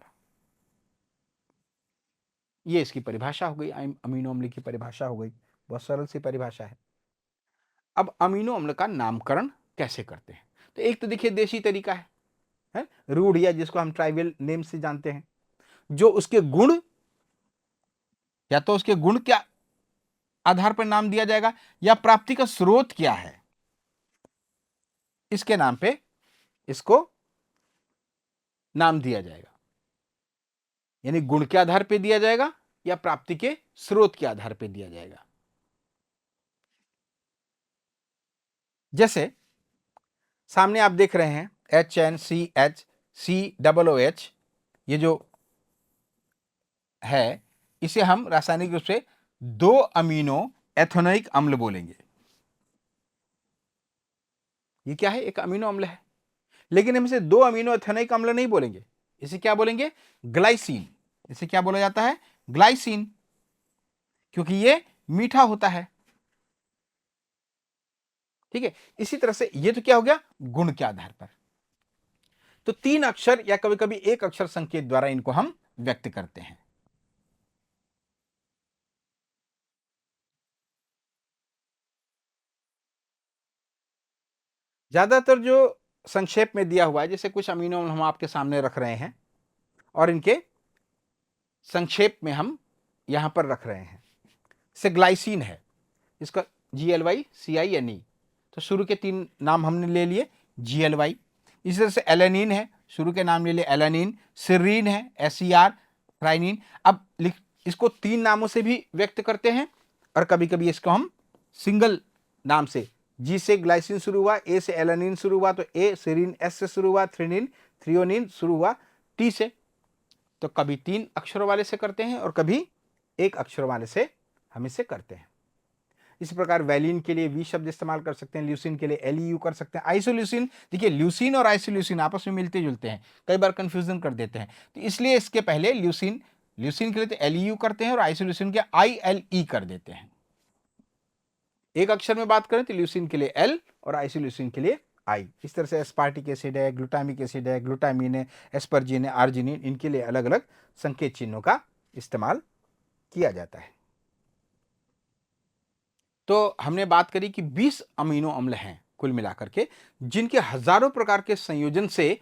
ये इसकी परिभाषा हो गई, अमीनो अम्ल की परिभाषा हो गई। बहुत सरल सी परिभाषा है। अब अमीनो अम्ल का नामकरण कैसे करते हैं? तो एक तो देखिए देशी तरीका है रूढ़, या जिसको हम ट्राइबल नेम से जानते हैं, जो उसके गुण, या तो उसके गुण के आधार पर नाम दिया जाएगा, या प्राप्ति का स्रोत क्या है इसके नाम पे इसको नाम दिया जाएगा। यानी गुण के आधार पे दिया जाएगा या प्राप्ति के स्रोत के आधार पे दिया जाएगा। जैसे सामने आप देख रहे हैं HNCHCOOH, ये जो है इसे हम रासायनिक रूप से 2 अमीनो एथेनोइक अम्ल बोलेंगे। ये क्या है? एक अमीनो अम्ल है, लेकिन हम इसे 2 अमीनो एथेनोइक अम्ल नहीं बोलेंगे। इसे क्या बोलेंगे? ग्लाइसिन। इसे क्या बोला जाता है? ग्लाइसिन, क्योंकि ये मीठा होता है। ठीक है, इसी तरह से ये तो क्या हो गया, गुण के आधार पर। तो 3 अक्षर या कभी कभी एक अक्षर संकेत द्वारा इनको हम व्यक्त करते हैं। ज्यादातर जो संक्षेप में दिया हुआ है, जैसे कुछ अमीनो अम्ल हम आपके सामने रख रहे हैं और इनके संक्षेप में हम यहां पर रख रहे हैं। जैसे ग्लाइसिन है, इसका GLYCINE, तो शुरू के 3 नाम हमने ले लिए, GLY। इसी तरह से एलेनिन है, शुरू के नाम ले लिए एलेनिन। सिरीन है, SER, थ्राइनिन। अब इसको 3 नामों से भी व्यक्त करते हैं और कभी कभी इसको हम सिंगल नाम से, G से ग्लाइसिन शुरू हुआ, A से एलेनिन शुरू हुआ तो A, सिरीन S से शुरू हुआ, थ्रीनिन थ्रियोनिन शुरू हुआ T से। तो कभी 3 अक्षरों वाले से करते हैं और कभी एक अक्षर वाले से हम इसे करते हैं। इसी प्रकार वैलिन के लिए वी शब्द इस्तेमाल कर सकते हैं, ल्यूसिन के लिए LEU कर सकते हैं। आइसोल्यूसिन, देखिए ल्यूसिन और आइसोल्यूसिन आपस में मिलते जुलते हैं, कई बार कंफ्यूजन कर देते हैं, तो इसलिए इसके पहले ल्यूसिन के लिए तो LEU करते हैं और आइसोल्यूसिन के ILE कर देते हैं। एक अक्षर में बात करें तो ल्यूसिन के लिए L और आइसोल्यूसिन के लिए I। इस तरह से एस्पार्टिक एसिड है, ग्लूटामिक एसिड है, ग्लूटामिन है, एस्परजिन है, आर्जिनिन, इनके लिए अलग अलग संकेत चिन्हों का इस्तेमाल किया जाता है। तो हमने बात करी कि 20 अमीनो अम्ल हैं कुल मिलाकर के, जिनके हजारों प्रकार के संयोजन से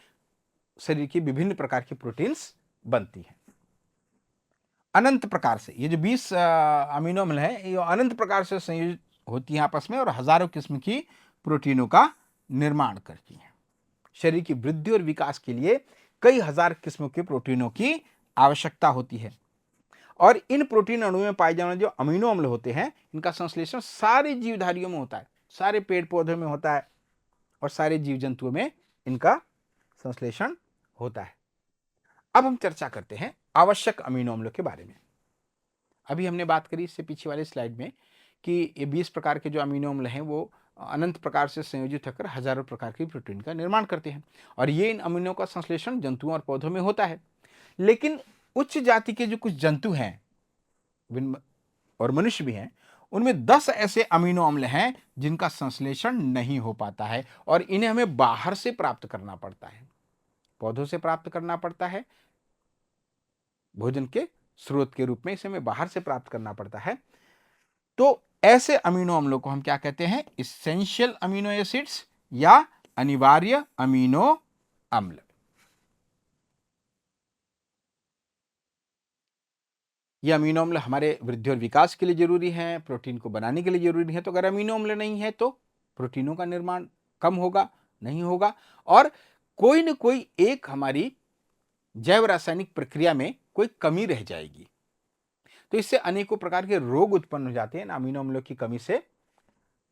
शरीर की विभिन्न प्रकार की प्रोटीन्स बनती हैं। अनंत प्रकार से ये जो 20 अमीनो अम्ल हैं, ये अनंत प्रकार से संयोजित होती हैं आपस में और हजारों किस्म की प्रोटीनों का निर्माण करती हैं। शरीर की वृद्धि और विकास के लिए कई हजार किस्मों के प्रोटीनों की आवश्यकता होती है और इन प्रोटीन अणुओं में पाए जाने वाले जो अमीनो अम्ल होते हैं, इनका संश्लेषण सारे जीवधारियों में होता है, सारे पेड़ पौधों में होता है और सारे जीव जंतुओं में इनका संश्लेषण होता है। अब हम चर्चा करते हैं आवश्यक अमीनो अम्लों के बारे में। अभी हमने बात करी इससे पीछे वाले स्लाइड में कि ये 20 प्रकार के जो अमीनो अम्ल हैं वो अनंत प्रकार से संयोजित होकर हजारों प्रकार की प्रोटीन का निर्माण करते हैं और ये इन अमीनो का संश्लेषण जंतुओं और पौधों में होता है। लेकिन उच्च जाति के जो कुछ जंतु हैं और मनुष्य भी हैं, उनमें 10 ऐसे अमीनो अम्ल हैं जिनका संश्लेषण नहीं हो पाता है और इन्हें हमें बाहर से प्राप्त करना पड़ता है, पौधों से प्राप्त करना पड़ता है, भोजन के स्रोत के रूप में इसे हमें बाहर से प्राप्त करना पड़ता है। तो ऐसे अमीनो अम्लों को हम क्या कहते हैं, इसेंशियल अमीनो एसिड्स या अनिवार्य अमीनो अम्ल। ये अमीनो अम्ल हमारे वृद्धि और विकास के लिए जरूरी है, प्रोटीन को बनाने के लिए जरूरी है। तो अगर अमीनो अम्ल नहीं है तो प्रोटीनों का निर्माण कम होगा, नहीं होगा और कोई न कोई एक हमारी जैव रासायनिक प्रक्रिया में कोई कमी रह जाएगी। तो इससे अनेकों प्रकार के रोग उत्पन्न हो जाते हैं अमीनो अम्लों की कमी से।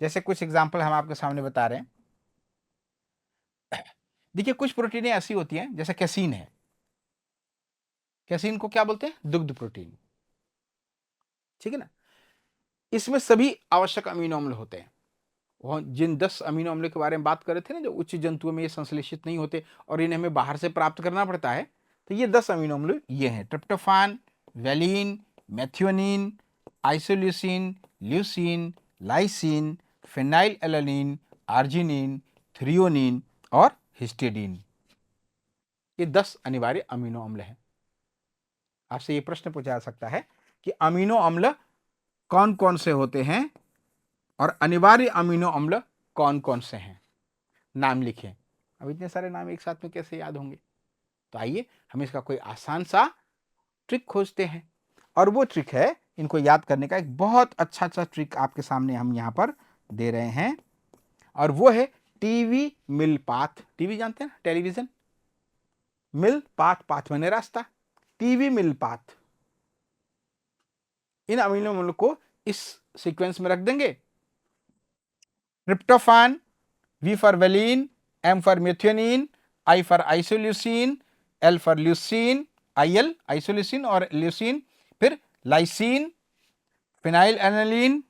जैसे कुछ एग्जाम्पल हम आपके सामने बता रहे हैं। देखिए कुछ प्रोटीनें ऐसी होती हैं, जैसे कैसीन है, कैसीन को क्या बोलते हैं, दुग्ध प्रोटीन, ठीक है ना। इसमें सभी आवश्यक अमीनो अम्ल होते हैं। वो जिन 10 अमीनो अम्लों के बारे में बात कर रहे थे ना, जो उच्च जंतुओं में ये संश्लेषित नहीं होते और इन्हें हमें बाहर से प्राप्त करना पड़ता है, तो ये 10 अमीनो अम्ल ये हैं, tryptophan, valine, methionine, isoleucine, leucine, lysine, phenyl alanine, arginine, threonine और हिस्टिडीन। ये 10 अनिवार्य अमीनो अम्ल हैं। आपसे ये प्रश्न पूछा जा सकता है कि अमीनो अम्ल कौन कौन से होते हैं और अनिवार्य अमीनो अम्ल कौन कौन से हैं, नाम लिखें। अब इतने सारे नाम एक साथ में कैसे याद होंगे, तो आइए हम इसका कोई आसान सा ट्रिक खोजते हैं और वो ट्रिक है, इनको याद करने का एक बहुत अच्छा सा ट्रिक आपके सामने हम यहां पर दे रहे हैं और वो है टीवी मिल पाथ। टीवी जानते हैं ना, टेलीविजन, मिल पाथ, पाथ मैंने रास्ता, टीवी मिल पाथ। इन अमीनो अम्ल को इस सीक्वेंस में रख देंगे, tryptophan, V for valine, M for methionine, I for isoleucine, L for leucine, IL isoleucine और leucine, फिर lysine, phenyl aniline,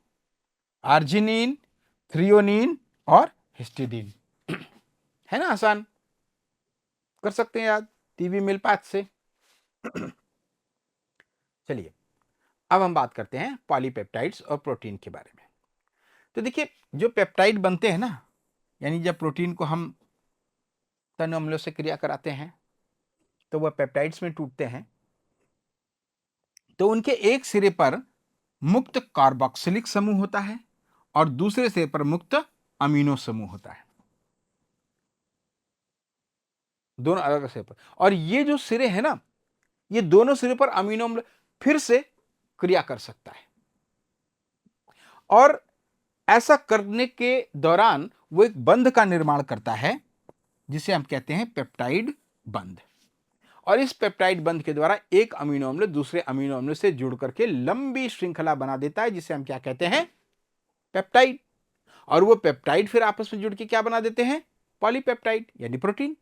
arginine, threonine और हिस्टिडीन। है ना आसान, कर सकते हैं याद टीवी मिल पाथ से। चलिए अब हम बात करते हैं पॉलीपेप्टाइड्स और प्रोटीन के बारे में। तो देखिए, जो पेप्टाइड बनते हैं ना, यानी जब प्रोटीन को हम तन अम्लों से क्रिया कराते हैं तो वह पेप्टाइड्स में टूटते हैं। तो उनके एक सिरे पर मुक्त कार्बोक्सिलिक समूह होता है और दूसरे सिरे पर मुक्त अमीनो समूह होता है, दोनों अलग अलग सिरे पर। और ये जो सिरे हैं ना, ये दोनों सिरे पर अमीनो अम्ल फिर से क्रिया कर सकता है, और ऐसा करने के दौरान वो एक बंध का निर्माण करता है जिसे हम कहते हैं पेप्टाइड बंध। और इस पेप्टाइड बंध के द्वारा एक अमीनो अम्ल दूसरे अमीनो अम्ल से जुड़ करके लंबी श्रृंखला बना देता है जिसे हम क्या कहते हैं, पेप्टाइड। और वो पेप्टाइड फिर आपस में जुड़ के क्या बना देते हैं, पॉलीपेप्टाइड यानी प्रोटीन।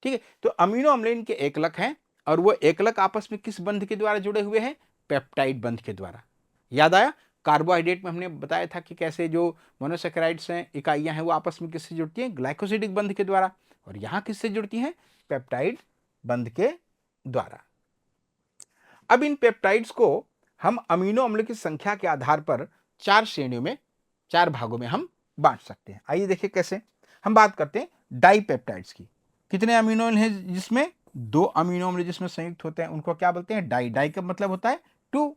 ठीक है, तो अमीनो अम्ल इनके एकलक हैं और वो एकलक आपस में किस बंध के द्वारा जुड़े हुए हैं, पेप्टाइड बंध के द्वारा। याद आया, कार्बोहाइड्रेट में हमने बताया था कि कैसे जो मोनोसेकेराइड्स हैं, इकाइयां हैं, वो आपस में किससे जुड़ती हैं, ग्लाइकोसिडिक बंध के द्वारा। और यहां किससे जुड़ती हैं, पेप्टाइड बंध के द्वारा। अब इन पेप्टाइड्स को हम अमीनो अम्ल की संख्या के आधार पर चार श्रेणियों में, चार भागों में हम बांट सकते हैं। आइए देखिए कैसे। हम बात करते हैं डाइपेप्टाइड्स की। कितने अमीनो अम्ल हैं जिसमें, दो अमीनो अम्ल जिसमें संयुक्त होते हैं उनको क्या बोलते हैं, डाई। डाई का मतलब होता है टू।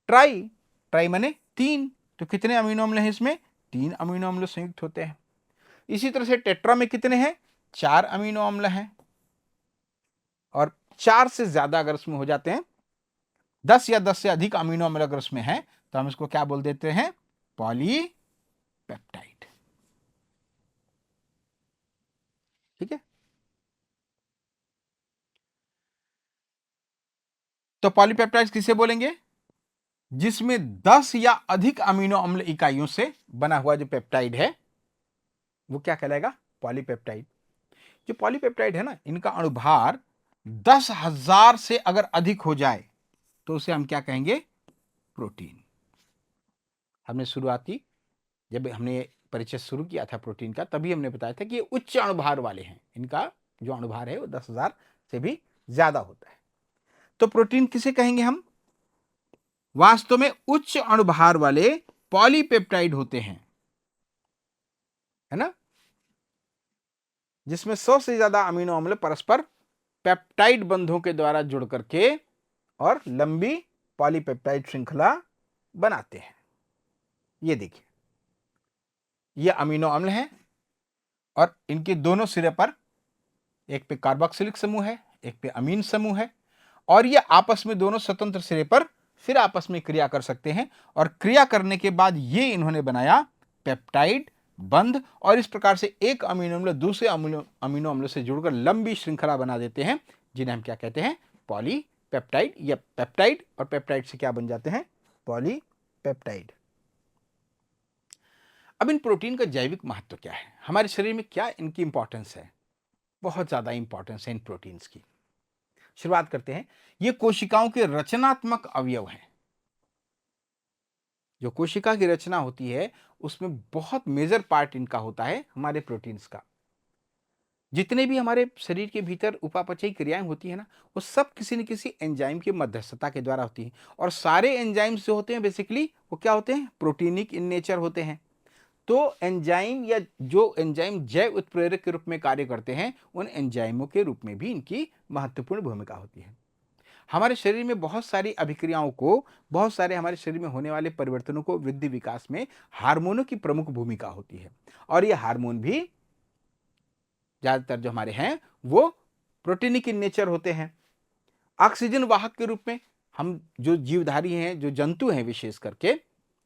ट्राई, ट्राई माने तीन। तो कितने अमीनो अम्ल हैं इसमें, तीन अमीनो अम्ल संयुक्त होते हैं। इसी तरह से टेट्रा में कितने हैं, चार अमीनो अम्ल हैं। और चार से ज्यादा अगर इसमें हो जाते हैं, 10 या 10 से अधिक अमीनो अम्ल अगर उसमें है तो हम इसको क्या बोल देते हैं, पॉलीपेप्टाइड। ठीक है, तो पॉलीपेप्टाइड किसे बोलेंगे, जिसमें 10 या अधिक अमीनो अम्ल इकाइयों से बना हुआ जो पेप्टाइड है वो क्या कहलाएगा, पॉलीपेप्टाइड। जो पॉलीपेप्टाइड है ना, इनका अणुभार 10,000 से अगर अधिक हो जाए तो उसे हम क्या कहेंगे, प्रोटीन। हमने शुरुआती जब हमने परिचय शुरू किया था प्रोटीन का, तभी हमने बताया था कि ये उच्च अणुभार वाले हैं, इनका जो अणुभार है वो 10,000 से भी ज्यादा होता है। तो प्रोटीन किसे कहेंगे हम, वास्तव में उच्च अणुभार वाले पॉलीपेप्टाइड होते हैं, है ना, जिसमें 100 से ज्यादा अमीनो अम्ल परस्पर पेप्टाइड बंधों के द्वारा जुड़ करके और लंबी पॉलीपेप्टाइड श्रृंखला बनाते हैं। ये देखिए, ये अमीनो अम्ल हैं और इनके दोनों सिरे पर एक पे कार्बोक्सिलिक समूह है, एक पे अमीन समूह है, और ये आपस में दोनों स्वतंत्र सिरे पर फिर आपस में क्रिया कर सकते हैं। और क्रिया करने के बाद ये इन्होंने बनाया पेप्टाइड बंध, और इस प्रकार से एक अमीनो अम्ल दूसरे अमीनो अम्ल से जुड़कर लंबी श्रृंखला बना देते हैं, जिन्हें हम क्या कहते हैं, पॉलीपेप्टाइड। या पेप्टाइड और पेप्टाइड से क्या बन जाते हैं, पॉलीपेप्टाइड। अब इन प्रोटीन का जैविक महत्व क्या है, हमारे शरीर में क्या इनकी इंपॉर्टेंस है, बहुत ज्यादा इंपॉर्टेंस है इन प्रोटीन्स की। शुरुआत करते हैं, ये कोशिकाओं के रचनात्मक अवयव हैं। जो कोशिका की रचना होती है उसमें बहुत मेजर पार्ट इनका होता है हमारे प्रोटीन्स का। जितने भी हमारे शरीर के भीतर उपापचयी क्रियाएं होती है ना, वो सब किसी न किसी एंजाइम की मध्यस्थता के द्वारा होती है। और सारे एंजाइम्स जो होते हैं बेसिकली वो क्या होते हैं, प्रोटीनिक इन नेचर होते हैं। तो एंजाइम या जो एंजाइम जैव उत्प्रेरक के रूप में कार्य करते हैं, उन एंजाइमों के रूप में भी इनकी महत्वपूर्ण भूमिका होती है। हमारे शरीर में बहुत सारी अभिक्रियाओं को, बहुत सारे हमारे शरीर में होने वाले परिवर्तनों को वृद्धि विकास में हार्मोनों की प्रमुख भूमिका होती है। और ये हार्मोन भी ज्यादातर जो हमारे हैं वो प्रोटीनिक इन नेचर होते हैं। ऑक्सीजन वाहक के रूप में हम जो जीवधारी हैं, जो जंतु हैं, विशेष करके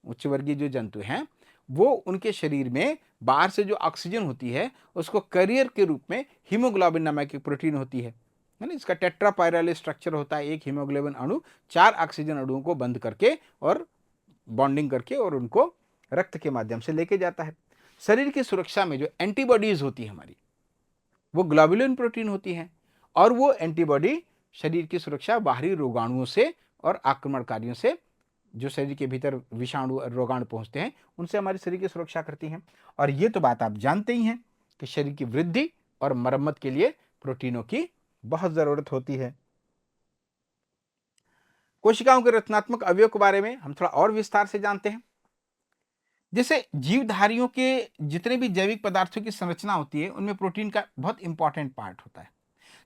उच्च वर्गीय जो जंतु हैं, वो उनके शरीर में बाहर से जो ऑक्सीजन होती है उसको कैरियर के रूप में हीमोग्लोबिन नामक एक प्रोटीन होती है ना, इसका टेट्रापायरल स्ट्रक्चर होता है। एक हीमोग्लोबिन अणु चार ऑक्सीजन अणुओं को बंद करके और बॉन्डिंग करके और उनको रक्त के माध्यम से लेके जाता है। शरीर की सुरक्षा में जो एंटीबॉडीज होती है हमारी, वो ग्लोबुलिन प्रोटीन होती हैं। और वो एंटीबॉडी शरीर की सुरक्षा बाहरी रोगाणुओं से और आक्रमणकारियों से, जो शरीर के भीतर विषाणु और रोगाणु पहुंचते हैं, उनसे हमारे शरीर की सुरक्षा करती हैं। और ये तो बात आप जानते ही हैं कि शरीर की वृद्धि और मरम्मत के लिए प्रोटीनों की बहुत जरूरत होती है। कोशिकाओं के रचनात्मक अवयव के बारे में हम थोड़ा और विस्तार से जानते हैं। जैसे जीवधारियों के जितने भी जैविक पदार्थों की संरचना होती है, उनमें प्रोटीन का बहुत इंपॉर्टेंट पार्ट होता है।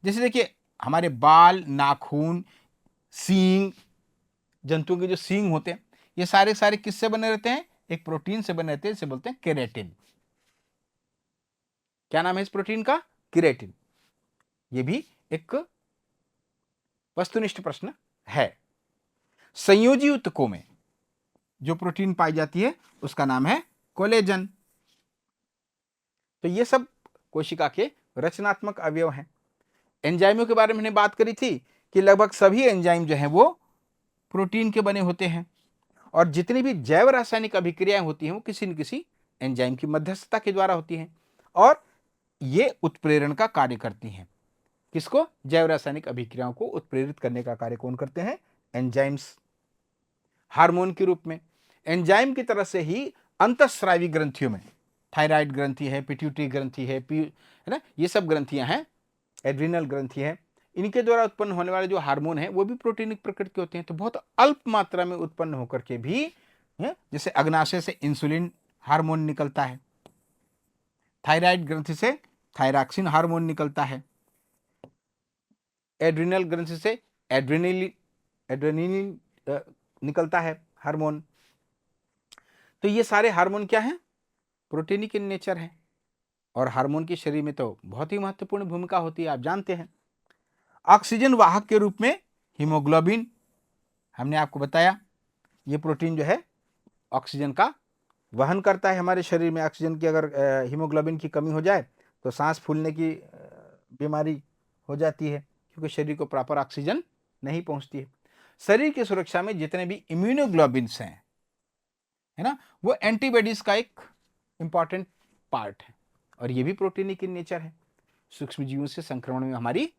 जैसे देखिए, हमारे बाल, नाखून, सींग, जंतुओं के जो सींग होते हैं, ये सारे सारे किससे बने रहते हैं? एक प्रोटीन से बने रहते हैं, इसे बोलते हैं केराटिन। क्या नाम है इस प्रोटीन का? केराटिन। ये भी एक वस्तुनिष्ठ प्रश्न है। संयोजी ऊतकों में जो प्रोटीन पाई जाती है उसका नाम है कोलेजन। तो ये सब कोशिका के रचनात्मक अवयव हैं। एंजाइमों के बारे में हमने बात करी थी कि लगभग सभी एंजाइम जो हैं वो प्रोटीन के बने होते हैं, और जितनी भी जैव रासायनिक अभिक्रियाएं होती हैं वो किसी न किसी एंजाइम की मध्यस्थता के द्वारा होती हैं, और ये उत्प्रेरण का कार्य करती हैं। किसको? जैव रासायनिक अभिक्रियाओं को उत्प्रेरित करने का कार्य कौन करते हैं? एंजाइम्स। हार्मोन के रूप में एंजाइम की तरह से ही अंतःस्रावी ग्रंथियों में थायराइड ग्रंथि है, पिट्यूटरी ग्रंथि है ना, ये सब ग्रंथियां हैं, एड्रिनल ग्रंथि है। इनके द्वारा उत्पन्न होने वाले जो हार्मोन है वो भी प्रोटीनिक प्रकृति के होते हैं। तो बहुत अल्प मात्रा में उत्पन्न होकर के भी जैसे अग्नाशय से इंसुलिन हार्मोन निकलता है, थायराइड ग्रंथि से थायरॉक्सिन हार्मोन निकलता है, एड्रिनल ग्रंथि से एड्रेनालिन निकलता है हार्मोन। तो ये सारे हार्मोन क्या हैं? प्रोटीनिक इन नेचर है। और हार्मोन की शरीर में तो बहुत ही महत्वपूर्ण भूमिका होती है, आप जानते हैं। ऑक्सीजन वाहक के रूप में हीमोग्लोबिन, हमने आपको बताया, ये प्रोटीन जो है ऑक्सीजन का वहन करता है हमारे शरीर में। ऑक्सीजन की अगर हीमोग्लोबिन की कमी हो जाए तो सांस फूलने की बीमारी हो जाती है, क्योंकि शरीर को प्रॉपर ऑक्सीजन नहीं पहुंचती है। शरीर की सुरक्षा में जितने भी इम्यूनोग्लोबिन्स हैं, है ना, वो एंटीबॉडीज का एक इंपॉर्टेंट पार्ट है, और ये भी प्रोटीनिक इन नेचर है। सूक्ष्म जीवों से संक्रमण में हमारी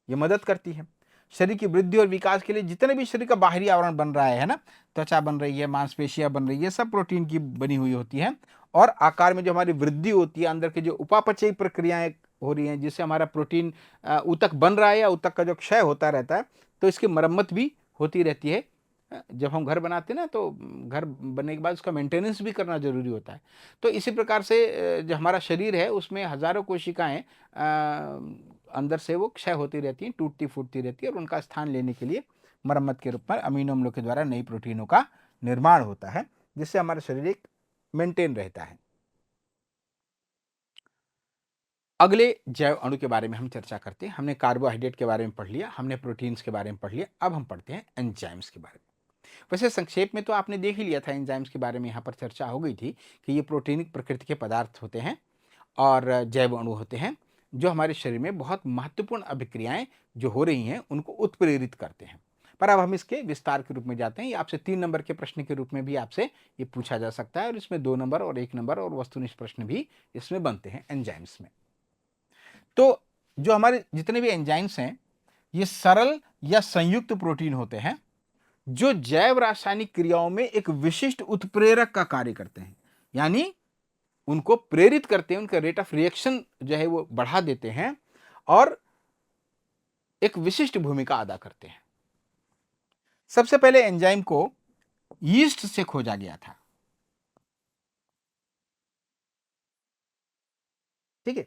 ये मदद करती है। शरीर की वृद्धि और विकास के लिए जितने भी शरीर का बाहरी आवरण बन रहा है ना, त्वचा बन रही है, मांसपेशियां बन रही है, सब प्रोटीन की बनी हुई होती है। और आकार में जो हमारी वृद्धि होती है, अंदर के जो उपापचयी प्रक्रियाएं हो रही हैं, जिससे हमारा प्रोटीन ऊतक बन रहा है या ऊतक का जो क्षय होता रहता है, तो इसकी मरम्मत भी होती रहती है। जब हम घर बनाते हैं ना, तो घर बनने के बाद उसका मेंटेनेंस भी करना जरूरी होता है। तो इसी प्रकार से जो हमारा शरीर है उसमें हजारों कोशिकाएं अंदर से वो क्षय होती रहती हैं, टूटती फूटती रहती है, और उनका स्थान लेने के लिए मरम्मत के रूप में अमीनो अम्लों के द्वारा नई प्रोटीनों का निर्माण होता है, जिससे हमारा शरीर एक मेंटेन रहता है। अगले जैव अणु के बारे में हम चर्चा करते हैं। हमने कार्बोहाइड्रेट के बारे में पढ़ लिया, हमने प्रोटीन्स के बारे में पढ़ लिया, अब हम पढ़ते हैं एंजाइम्स के बारे में। वैसे संक्षेप में तो आपने देख ही लिया था, एंजाइम्स के बारे में यहाँ पर चर्चा हो गई थी कि ये प्रोटीनिक प्रकृति के पदार्थ होते हैं और जैव अणु होते हैं, जो हमारे शरीर में बहुत महत्वपूर्ण अभिक्रियाएं जो हो रही हैं उनको उत्प्रेरित करते हैं। पर अब हम इसके विस्तार के रूप में जाते हैं। ये आपसे 3 नंबर के प्रश्न के रूप में भी आपसे ये पूछा जा सकता है, और इसमें 2 नंबर और 1 नंबर और वस्तुनिष्ठ प्रश्न भी इसमें बनते हैं एंजाइम्स में। तो जो हमारे जितने भी एंजाइम्स हैं, ये सरल या संयुक्त प्रोटीन होते हैं जो जैव रासायनिक क्रियाओं में एक विशिष्ट उत्प्रेरक का कार्य करते हैं, यानी उनको प्रेरित करते हैं, उनका रेट ऑफ रिएक्शन जो है वो बढ़ा देते हैं, और एक विशिष्ट भूमिका अदा करते हैं। सबसे पहले एंजाइम को यीस्ट से खोजा गया था। ठीक है।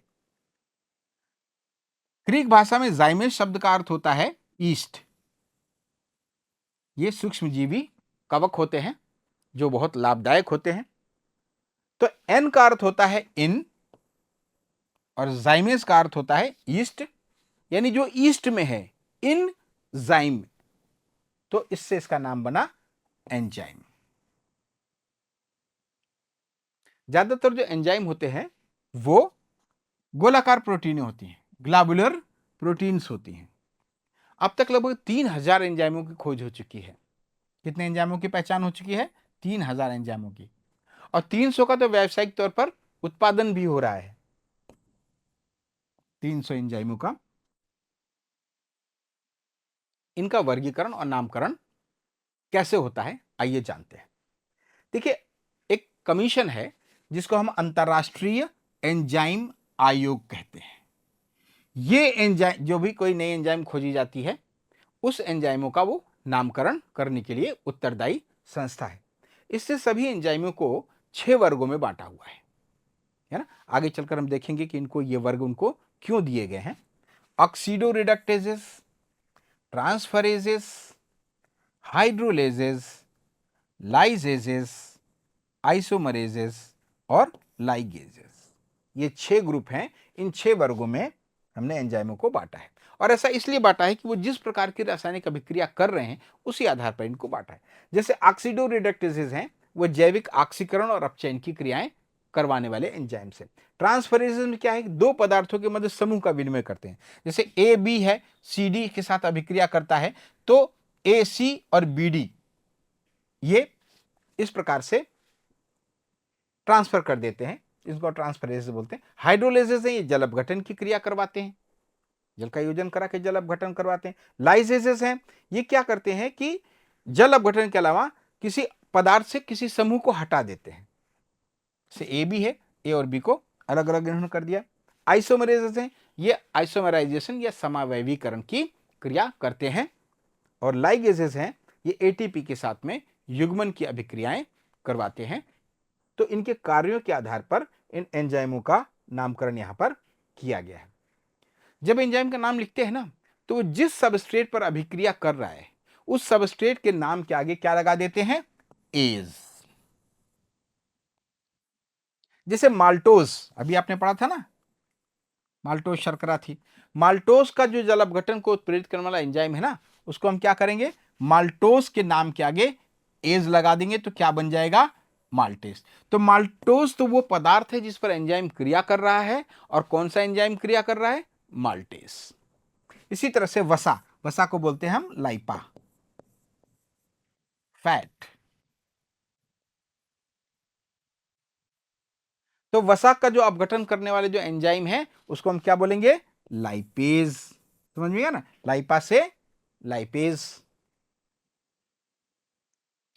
ग्रीक भाषा में जाइमेस शब्द का अर्थ होता है ईस्ट। ये सूक्ष्मजीवी कवक होते हैं जो बहुत लाभदायक होते हैं। तो एन का अर्थ होता है इन, और जाइमेस का अर्थ होता है ईस्ट, यानी जो ईस्ट में है, इन जाइम, तो इससे इसका नाम बना एंजाइम। ज्यादातर जो एंजाइम होते हैं वो गोलाकार प्रोटीनें होती हैं, ग्लोबुलर प्रोटीन्स होती हैं। अब तक लगभग 3000 एंजाइमों की खोज हो चुकी है। कितने एंजाइमों की पहचान हो चुकी है? 3000 एंजाइमों की, और 300 का तो व्यावसायिक तौर पर उत्पादन भी हो रहा है। 300 एंजाइमों का। इनका वर्गीकरण और नामकरण कैसे होता है, आइए जानते हैं। देखिए, एक कमीशन है जिसको हम अंतर्राष्ट्रीय एंजाइम आयोग कहते हैं। ये एंजाइम, जो भी कोई नई एंजाइम खोजी जाती है, उस एंजाइमों का वो नामकरण करने के लिए उत्तरदायी संस्था है। इससे सभी एंजाइमों को 6 वर्गों में बांटा हुआ है ना। आगे चलकर हम देखेंगे कि इनको ये वर्ग उनको क्यों दिए गए हैं। ऑक्सीडोरिडक्टेजेस, ट्रांसफरेजेस, हाइड्रोलेजेस, लाइजेजेस, आइसोमरेजेस और लाइगेजेस, ये 6 ग्रुप हैं। इन 6 वर्गों में हमने एंजाइमों को बांटा है और ऐसा इसलिए बांटा है कि वो जिस प्रकार की रासायनिक अभिक्रिया कर रहे हैं उसी आधार पर इनको बांटा है। जैसे ऑक्सीडोरिडक्टेजेस हैं, वो जैविक ऑक्सीकरण और अपचयन की क्रियाएं करवाने वाले एंजाइम से। ट्रांसफरेजेस में क्या है, दो पदार्थों के मध्य समूह का विनिमय करते हैं। जैसे ए बी है, सी डी के साथ अभिक्रिया करता है तो ए सी और बी डी ये इस प्रकार से ट्रांसफर कर देते हैं, इसको ट्रांसफरेज बोलते हैं। हाइड्रोलेजेस हैं, ये जल अपघटन की क्रिया करवाते हैं, जल का योजन करा के जल अपघटन करवाते हैं। लाइजेजेस हैं, ये क्या करते हैं कि जल अपघटन के अलावा किसी पदार्थ से किसी समूह को हटा देते हैं। से ए भी है, ए और बी को अलग अलग इन्होंने कर दिया। आइसोमरेजेस हैं, ये आइसोमराइजेशन या समावैवीकरण की क्रिया करते हैं। और लाइगेजेस हैं, ये एटीपी के साथ में युग्मन की अभिक्रियाएं करवाते हैं। तो इनके कार्यों के आधार पर इन एंजाइमों का नामकरण यहां पर किया गया है। जब एंजाइम का नाम लिखते हैं ना, तो वो जिस सबस्ट्रेट पर अभिक्रिया कर रहा है उस सबस्ट्रेट के नाम के आगे क्या लगा देते हैं, एज। जैसे माल्टोज, अभी आपने पढ़ा था ना, माल्टोज शर्करा थी। माल्टोज का जो जल अपघटन को उत्प्रेरित करने वाला एंजाइम है ना, उसको हम क्या करेंगे, माल्टोज के नाम के आगे एज लगा देंगे तो क्या बन जाएगा, माल्टेज। तो माल्टोज तो वो पदार्थ है जिस पर एंजाइम क्रिया कर रहा है, और कौन सा एंजाइम क्रिया कर रहा है, माल्टेज। इसी तरह से वसा, वसा को बोलते हैं हम लाइपा, फैट। तो वसा का जो अपघटन करने वाले जो एंजाइम है उसको हम क्या बोलेंगे, लाइपेज। समझ में गया ना, लाइपा से लाइपेज।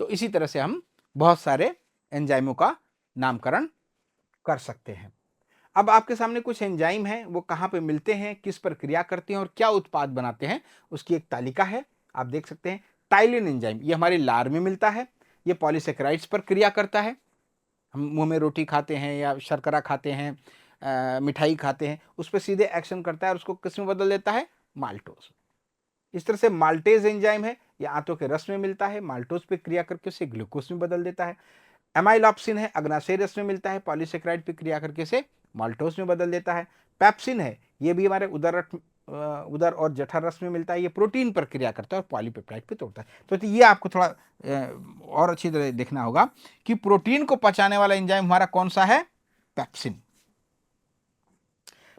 तो इसी तरह से हम बहुत सारे एंजाइमों का नामकरण कर सकते हैं। अब आपके सामने कुछ एंजाइम हैं, वो कहाँ पे मिलते हैं, किस पर क्रिया करते हैं और क्या उत्पाद बनाते हैं, उसकी एक तालिका है, आप देख सकते हैं। टाइलिन एंजाइम, ये हमारे लार में मिलता है, ये पॉलीसेकेराइड्स पर क्रिया करता है। हम मुंह में रोटी खाते हैं या शर्करा खाते हैं, मिठाई खाते हैं, उस पर सीधे एक्शन करता है और उसको किस में बदल देता है, माल्टोज। इस तरह से माल्टेज एंजाइम है, ये आंतों के रस में मिलता है, माल्टोज पे क्रिया करके उसे ग्लूकोज में बदल देता है। एमाइलॉप्सिन है, अग्नाशय रस में मिलता है, पॉलीसेकेराइड पे क्रिया करके से माल्टोज में बदल देता है। पेप्सिन है, ये भी हमारे उदर और जठर रस में मिलता है, ये प्रोटीन पर क्रिया करता है और पॉलीपेप्टाइड पे तोड़ता है। तो ये आपको थोड़ा और अच्छी तरह देखना होगा कि प्रोटीन को पचाने वाला एंजाइम हमारा कौन सा है, पेप्सिन।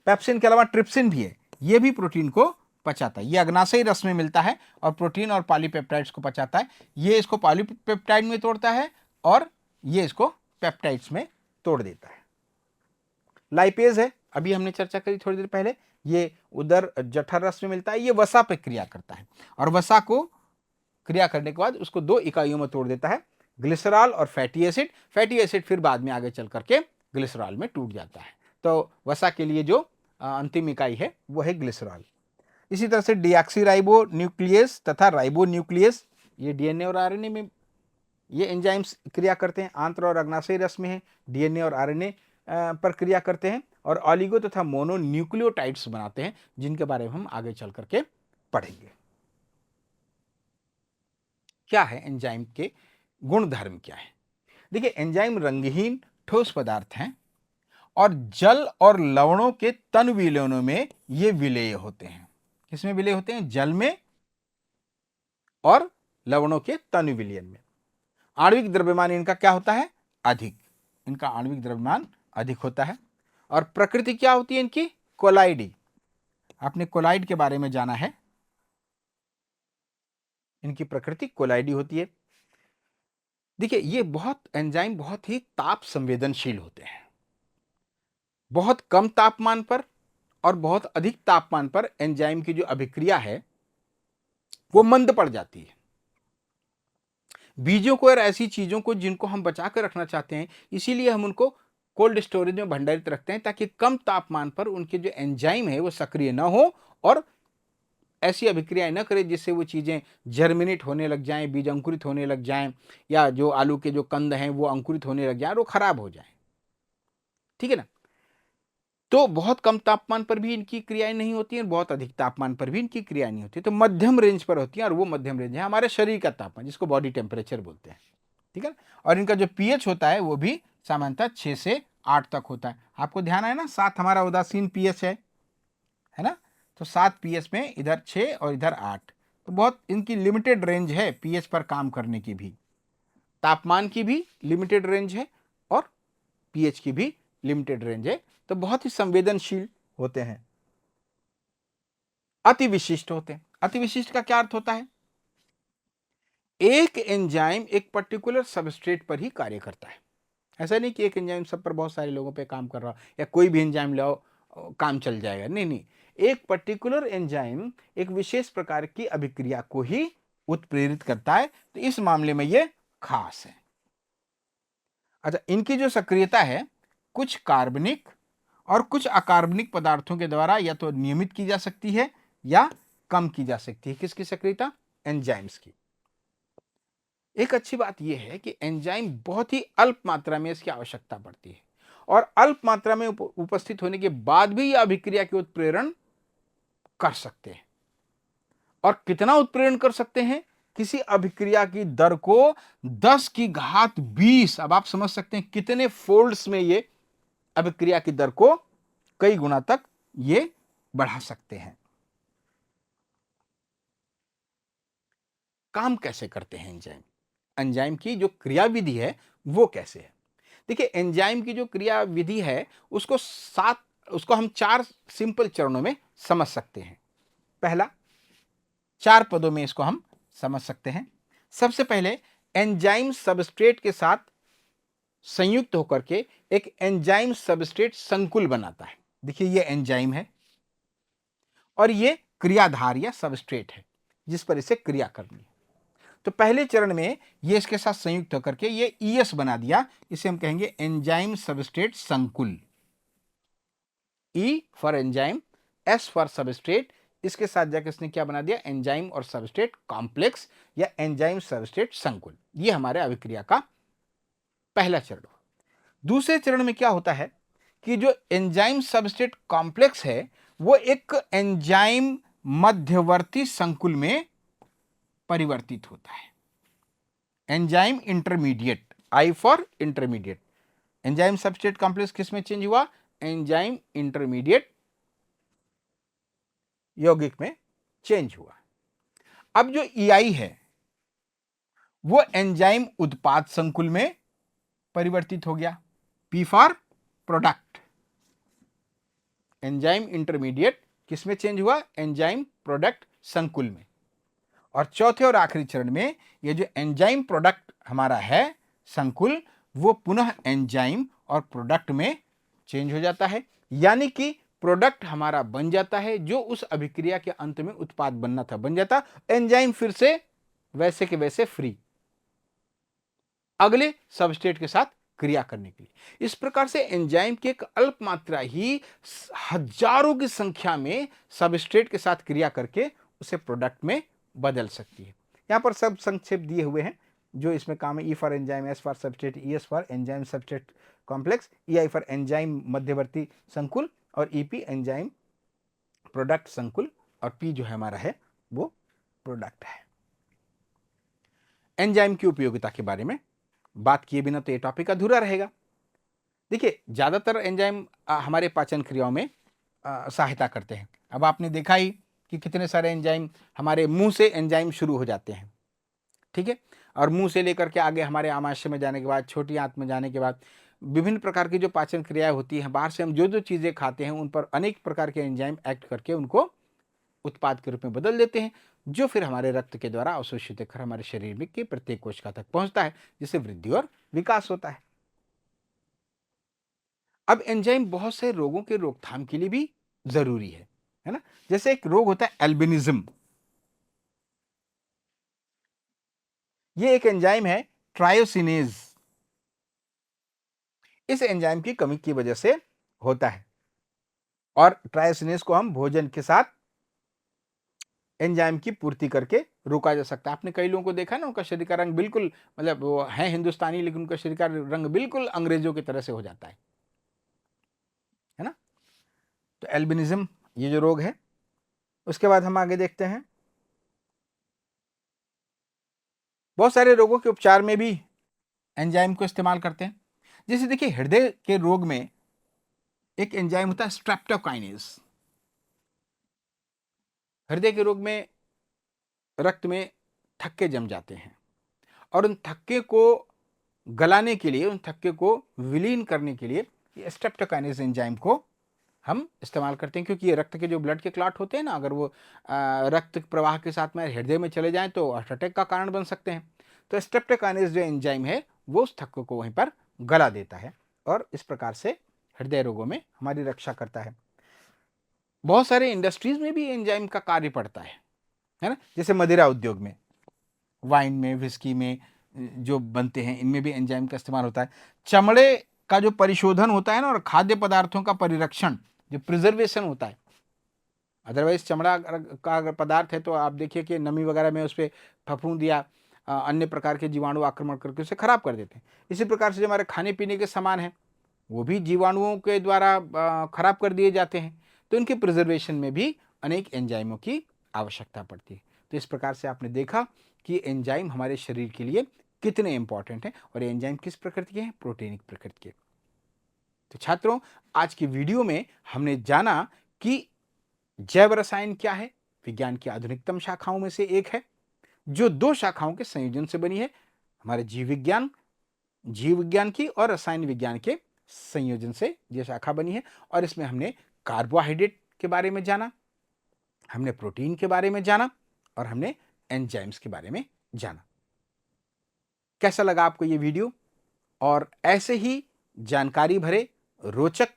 पेप्सिन के अलावा ट्रिप्सिन भी है, ये भी प्रोटीन को पचाता है, ये अग्नाशयी रस में मिलता है और प्रोटीन और पॉलीपेप्टाइड्स को पचाता है। ये इसको पॉलीपेप्टाइड में तोड़ता है और ये इसको पेप्टाइड्स में तोड़ देता है। लाइपेज है, अभी हमने चर्चा करी थोड़ी देर पहले, ये उदर जठर रस में मिलता है, ये वसा पे क्रिया करता है और वसा को क्रिया करने के बाद उसको 2 इकाइयों में तोड़ देता है, ग्लिसरॉल और फैटी एसिड। फैटी एसिड फिर बाद में आगे चल करके ग्लिसरॉल में टूट जाता है। तो वसा के लिए जो अंतिम इकाई है वो है ग्लिसरॉल। इसी तरह से डीऑक्सीराइबो न्यूक्लियस तथा राइबो न्यूक्लियस, ये डीएनए और आरएनए में ये एंजाइम्स क्रिया करते हैं। आंत्र और अग्नाशयी रस में है, डीएनए और आरएनए पर क्रिया करते हैं और ऑलिगो तथा मोनो न्यूक्लियोटाइड्स बनाते हैं, जिनके बारे में हम आगे चल करके पढ़ेंगे। क्या है एंजाइम के गुण धर्म क्या है। देखिए, एंजाइम रंगहीन ठोस पदार्थ हैं और जल और लवणों के तन विलयनों में ये विलेय होते हैं। किसमें विलेय होते हैं, जल में और लवणों के तन विलयन में। आणविक द्रव्यमान इनका क्या होता है, अधिक, इनका आणविक द्रव्यमान अधिक होता है। और प्रकृति क्या होती है इनकी, कोलाइडी। आपने कोलाइड के बारे में जाना है, इनकी प्रकृति कोलाइडी होती है। देखिए, ये एंजाइम बहुत ही ताप संवेदनशील होते हैं। बहुत कम तापमान पर और बहुत अधिक तापमान पर एंजाइम की जो अभिक्रिया है वो मंद पड़ जाती है। बीजों को और ऐसी चीजों को जिनको हम बचा कर रखना चाहते हैं, इसीलिए हम उनको कोल्ड स्टोरेज में भंडारित रखते हैं, ताकि कम तापमान पर उनके जो एंजाइम है वो सक्रिय ना हो और ऐसी अभिक्रियाएं न करें जिससे वो चीजें जर्मिनेट होने लग जाएं, बीज अंकुरित होने लग जाएं, या जो आलू के जो कंद हैं वो अंकुरित होने लग जाएं और वो खराब हो जाएं। ठीक है ना। तो बहुत कम तापमान पर भी इनकी क्रियाएं नहीं होती हैं, बहुत अधिक तापमान पर भी इनकी क्रियाएं नहीं होती, तो मध्यम रेंज पर होती हैं, और वो मध्यम रेंज है हमारे शरीर का तापमान, जिसको बॉडी टेम्परेचर बोलते हैं। ठीक है। और इनका जो पीएच होता है वो भी सामान्यतः 6 से 8 तक होता है। आपको ध्यान है ना, 7 हमारा उदासीन पीएच है ना। तो 7 पीएच में इधर 6 और इधर 8, तो बहुत इनकी लिमिटेड रेंज है पीएच पर काम करने की भी, तापमान की भी लिमिटेड रेंज है और पीएच की भी लिमिटेड रेंज है। तो बहुत ही संवेदनशील होते हैं, अति विशिष्ट होते हैं। अति विशिष्ट का क्या अर्थ होता है? एक एंजाइम एक पर्टिकुलर सबस्ट्रेट पर ही कार्य करता है। ऐसा नहीं कि एक एंजाइम सब पर बहुत सारे लोगों पे काम कर रहा हो, या कोई भी एंजाइम लाओ काम चल जाएगा, नहीं नहीं। एक पर्टिकुलर एंजाइम एक विशेष प्रकार की अभिक्रिया को ही उत्प्रेरित करता है, तो इस मामले में ये खास है। अच्छा, इनकी जो सक्रियता है कुछ कार्बनिक और कुछ अकार्बनिक पदार्थों के द्वारा या तो नियमित की जा सकती है या कम की जा सकती है। किसकी सक्रियता? एंजाइम्स की। एक अच्छी बात यह है कि एंजाइम बहुत ही अल्प मात्रा में इसकी आवश्यकता पड़ती है, और अल्प मात्रा में उपस्थित होने के बाद भी यह अभिक्रिया के उत्प्रेरण कर सकते हैं। और कितना उत्प्रेरण कर सकते हैं? किसी अभिक्रिया की दर को 10 की घात 20, अब आप समझ सकते हैं कितने फोल्ड्स में ये अभिक्रिया की दर को कई गुना तक ये बढ़ा सकते हैं। काम कैसे करते हैं एंजाइम? एंजाइम की जो क्रिया विधि है वो कैसे है? देखिए, एंजाइम की जो क्रिया विधि है उसको हम 4 सिंपल चरणों में समझ सकते हैं। पहला, 4 पदों में इसको हम समझ सकते हैं। सबसे पहले, एंजाइम सबस्ट्रेट के साथ संयुक्त होकर के एक एंजाइम सबस्ट्रेट संकुल बनाता है। देखिए, ये एंजाइम है और ये क्रियाधार या सबस्ट्रेट है जिस पर इसे क्रिया करनी है। तो पहले चरण में ये इसके साथ संयुक्त होकर के ये ईएस बना दिया, इसे हम कहेंगे एंजाइम सबस्ट्रेट संकुल। E for enzyme, S for substrate, इसके साथ जाकर इसने क्या बना दिया? एंजाइम और सबस्ट्रेट कॉम्प्लेक्स या एंजाइम सबस्ट्रेट संकुल। ये हमारे अभिक्रिया का पहला चरण। दूसरे चरण में क्या होता है कि जो एंजाइम सबस्ट्रेट कॉम्प्लेक्स है वो एक एंजाइम मध्यवर्ती संकुल में परिवर्तित होता है। Enzyme intermediate, I for intermediate. Enzyme substrate complex किस में चेंज हुआ? एंजाइम इंटरमीडिएट यौगिक में चेंज हुआ। अब जो ईआई है वो एंजाइम उत्पाद संकुल में परिवर्तित हो गया। P for product. Enzyme intermediate किस में चेंज हुआ? एंजाइम प्रोडक्ट संकुल में। और चौथे और आखिरी चरण में ये जो एंजाइम प्रोडक्ट हमारा है संकुल, वो पुनः एंजाइम और प्रोडक्ट में चेंज हो जाता है, यानी कि प्रोडक्ट हमारा बन जाता है जो उस अभिक्रिया के अंत में उत्पाद बनना था बन जाता, एंजाइम फिर से वैसे के वैसे फ्री अगले सबस्ट्रेट के साथ क्रिया करने के लिए। इस प्रकार से एंजाइम की एक अल्प मात्रा ही हजारों की संख्या में सबस्ट्रेट के साथ क्रिया करके उसे प्रोडक्ट में बदल सकती है। यहां पर सब संक्षेप दिए हुए हैं जो इसमें काम है। E for enzyme, S for substrate, E S for enzyme substrate complex, E I for enzyme मध्यवर्ती संकुल, और ईपी एंजाइम प्रोडक्ट संकुल, और पी जो है हमारा है वो प्रोडक्ट है। एंजाइम की उपयोगिता के बारे में बात किए बिना तो ये टॉपिक अधूरा रहेगा। देखिए, ज्यादातर एंजाइम हमारे पाचन क्रियाओं में सहायता करते हैं। अब आपने देखा ही कि कितने सारे एंजाइम, हमारे मुंह से एंजाइम शुरू हो जाते हैं, ठीक है, और मुंह से लेकर के आगे हमारे आमाशय में जाने के बाद, छोटी आंत में जाने के बाद विभिन्न प्रकार की जो पाचन क्रियाएं होती हैं, बाहर से हम जो जो चीजें खाते हैं उन पर अनेक प्रकार के एंजाइम एक्ट करके उनको उत्पाद के रूप में बदल देते हैं, जो फिर हमारे रक्त के द्वारा अवशोषित होकर हमारे शरीर में के प्रत्येक कोशिका तक पहुंचता है, जिससे वृद्धि और विकास होता है। अब एंजाइम बहुत से रोगों के रोकथाम के लिए भी जरूरी है ना। जैसे एक रोग होता है एल्बिनिज्म, ये एक एंजाइम है ट्रायोसिनेज, इस एंजाइम की कमी की वजह से होता है, और ट्रायोसिनेज को हम भोजन के साथ एंजाइम की पूर्ति करके रोका जा सकता है। आपने कई लोगों को देखा ना, उनका शरीर का रंग बिल्कुल, मतलब वो है हिंदुस्तानी लेकिन उनका शरीर का रंग बिल्कुल अंग्रेजों की तरह से हो जाता है ना। तो एल्बिनिज्म ये जो रोग है। उसके बाद हम आगे देखते हैं, बहुत सारे रोगों के उपचार में भी एंजाइम को इस्तेमाल करते हैं। जैसे देखिए, हृदय के रोग में एक एंजाइम होता है स्ट्रेप्टोकाइनेज। हृदय के रोग में रक्त में थक्के जम जाते हैं और उन थक्के को गलाने के लिए, उन थक्के को विलीन करने के लिए ये स्ट्रेप्टोकाइनेज एंजाइम को हम इस्तेमाल करते हैं, क्योंकि ये रक्त के जो ब्लड के क्लॉट होते हैं ना, अगर वो रक्त प्रवाह के साथ में हृदय में चले जाएं तो हार्ट अटैक का कारण बन सकते हैं। तो स्ट्रेप्टोकाइनेज जो एंजाइम है वो उस थक्के को वहीं पर गला देता है और इस प्रकार से हृदय रोगों में हमारी रक्षा करता है। बहुत सारे इंडस्ट्रीज में भी एंजाइम का कार्य पड़ता है ना। जैसे मदिरा उद्योग में, वाइन में, विस्की में जो बनते हैं, इनमें भी एंजाइम का इस्तेमाल होता है। चमड़े का जो परिशोधन होता है ना, और खाद्य पदार्थों का परिरक्षण, जो प्रिजर्वेशन होता है। अदरवाइज चमड़ा का अगर पदार्थ है तो आप देखिए कि नमी वगैरह में उस पर फफूंद या अन्य प्रकार के जीवाणु आक्रमण करके उसे खराब कर देते हैं। इसी प्रकार से जो हमारे खाने पीने के सामान हैं वो भी जीवाणुओं के द्वारा खराब कर दिए जाते हैं। तो इनके प्रिजर्वेशन में भी अनेक एंजाइमों की आवश्यकता पड़ती है। तो इस प्रकार से आपने देखा कि एंजाइम हमारे शरीर के लिए कितने इंपॉर्टेंट हैं, और एंजाइम किस प्रकृति के हैं? प्रोटीनिक प्रकृति के। तो छात्रों, आज की वीडियो में हमने जाना कि जैव रसायन क्या है, विज्ञान की आधुनिकतम शाखाओं में से एक है, जो दो शाखाओं के संयोजन से बनी है। हमारे जीव विज्ञान की और रसायन विज्ञान के संयोजन से यह शाखा बनी है। और इसमें हमने कार्बोहाइड्रेट के बारे में जाना, हमने प्रोटीन के बारे में जाना, और हमने एंजाइम्स के बारे में जाना। कैसा लगा आपको ये वीडियो? और ऐसे ही जानकारी भरे रोचक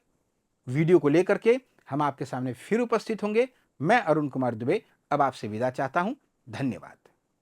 वीडियो को लेकर के हम आपके सामने फिर उपस्थित होंगे। मैं अरुण कुमार दुबे अब आपसे विदा चाहता हूं। धन्यवाद।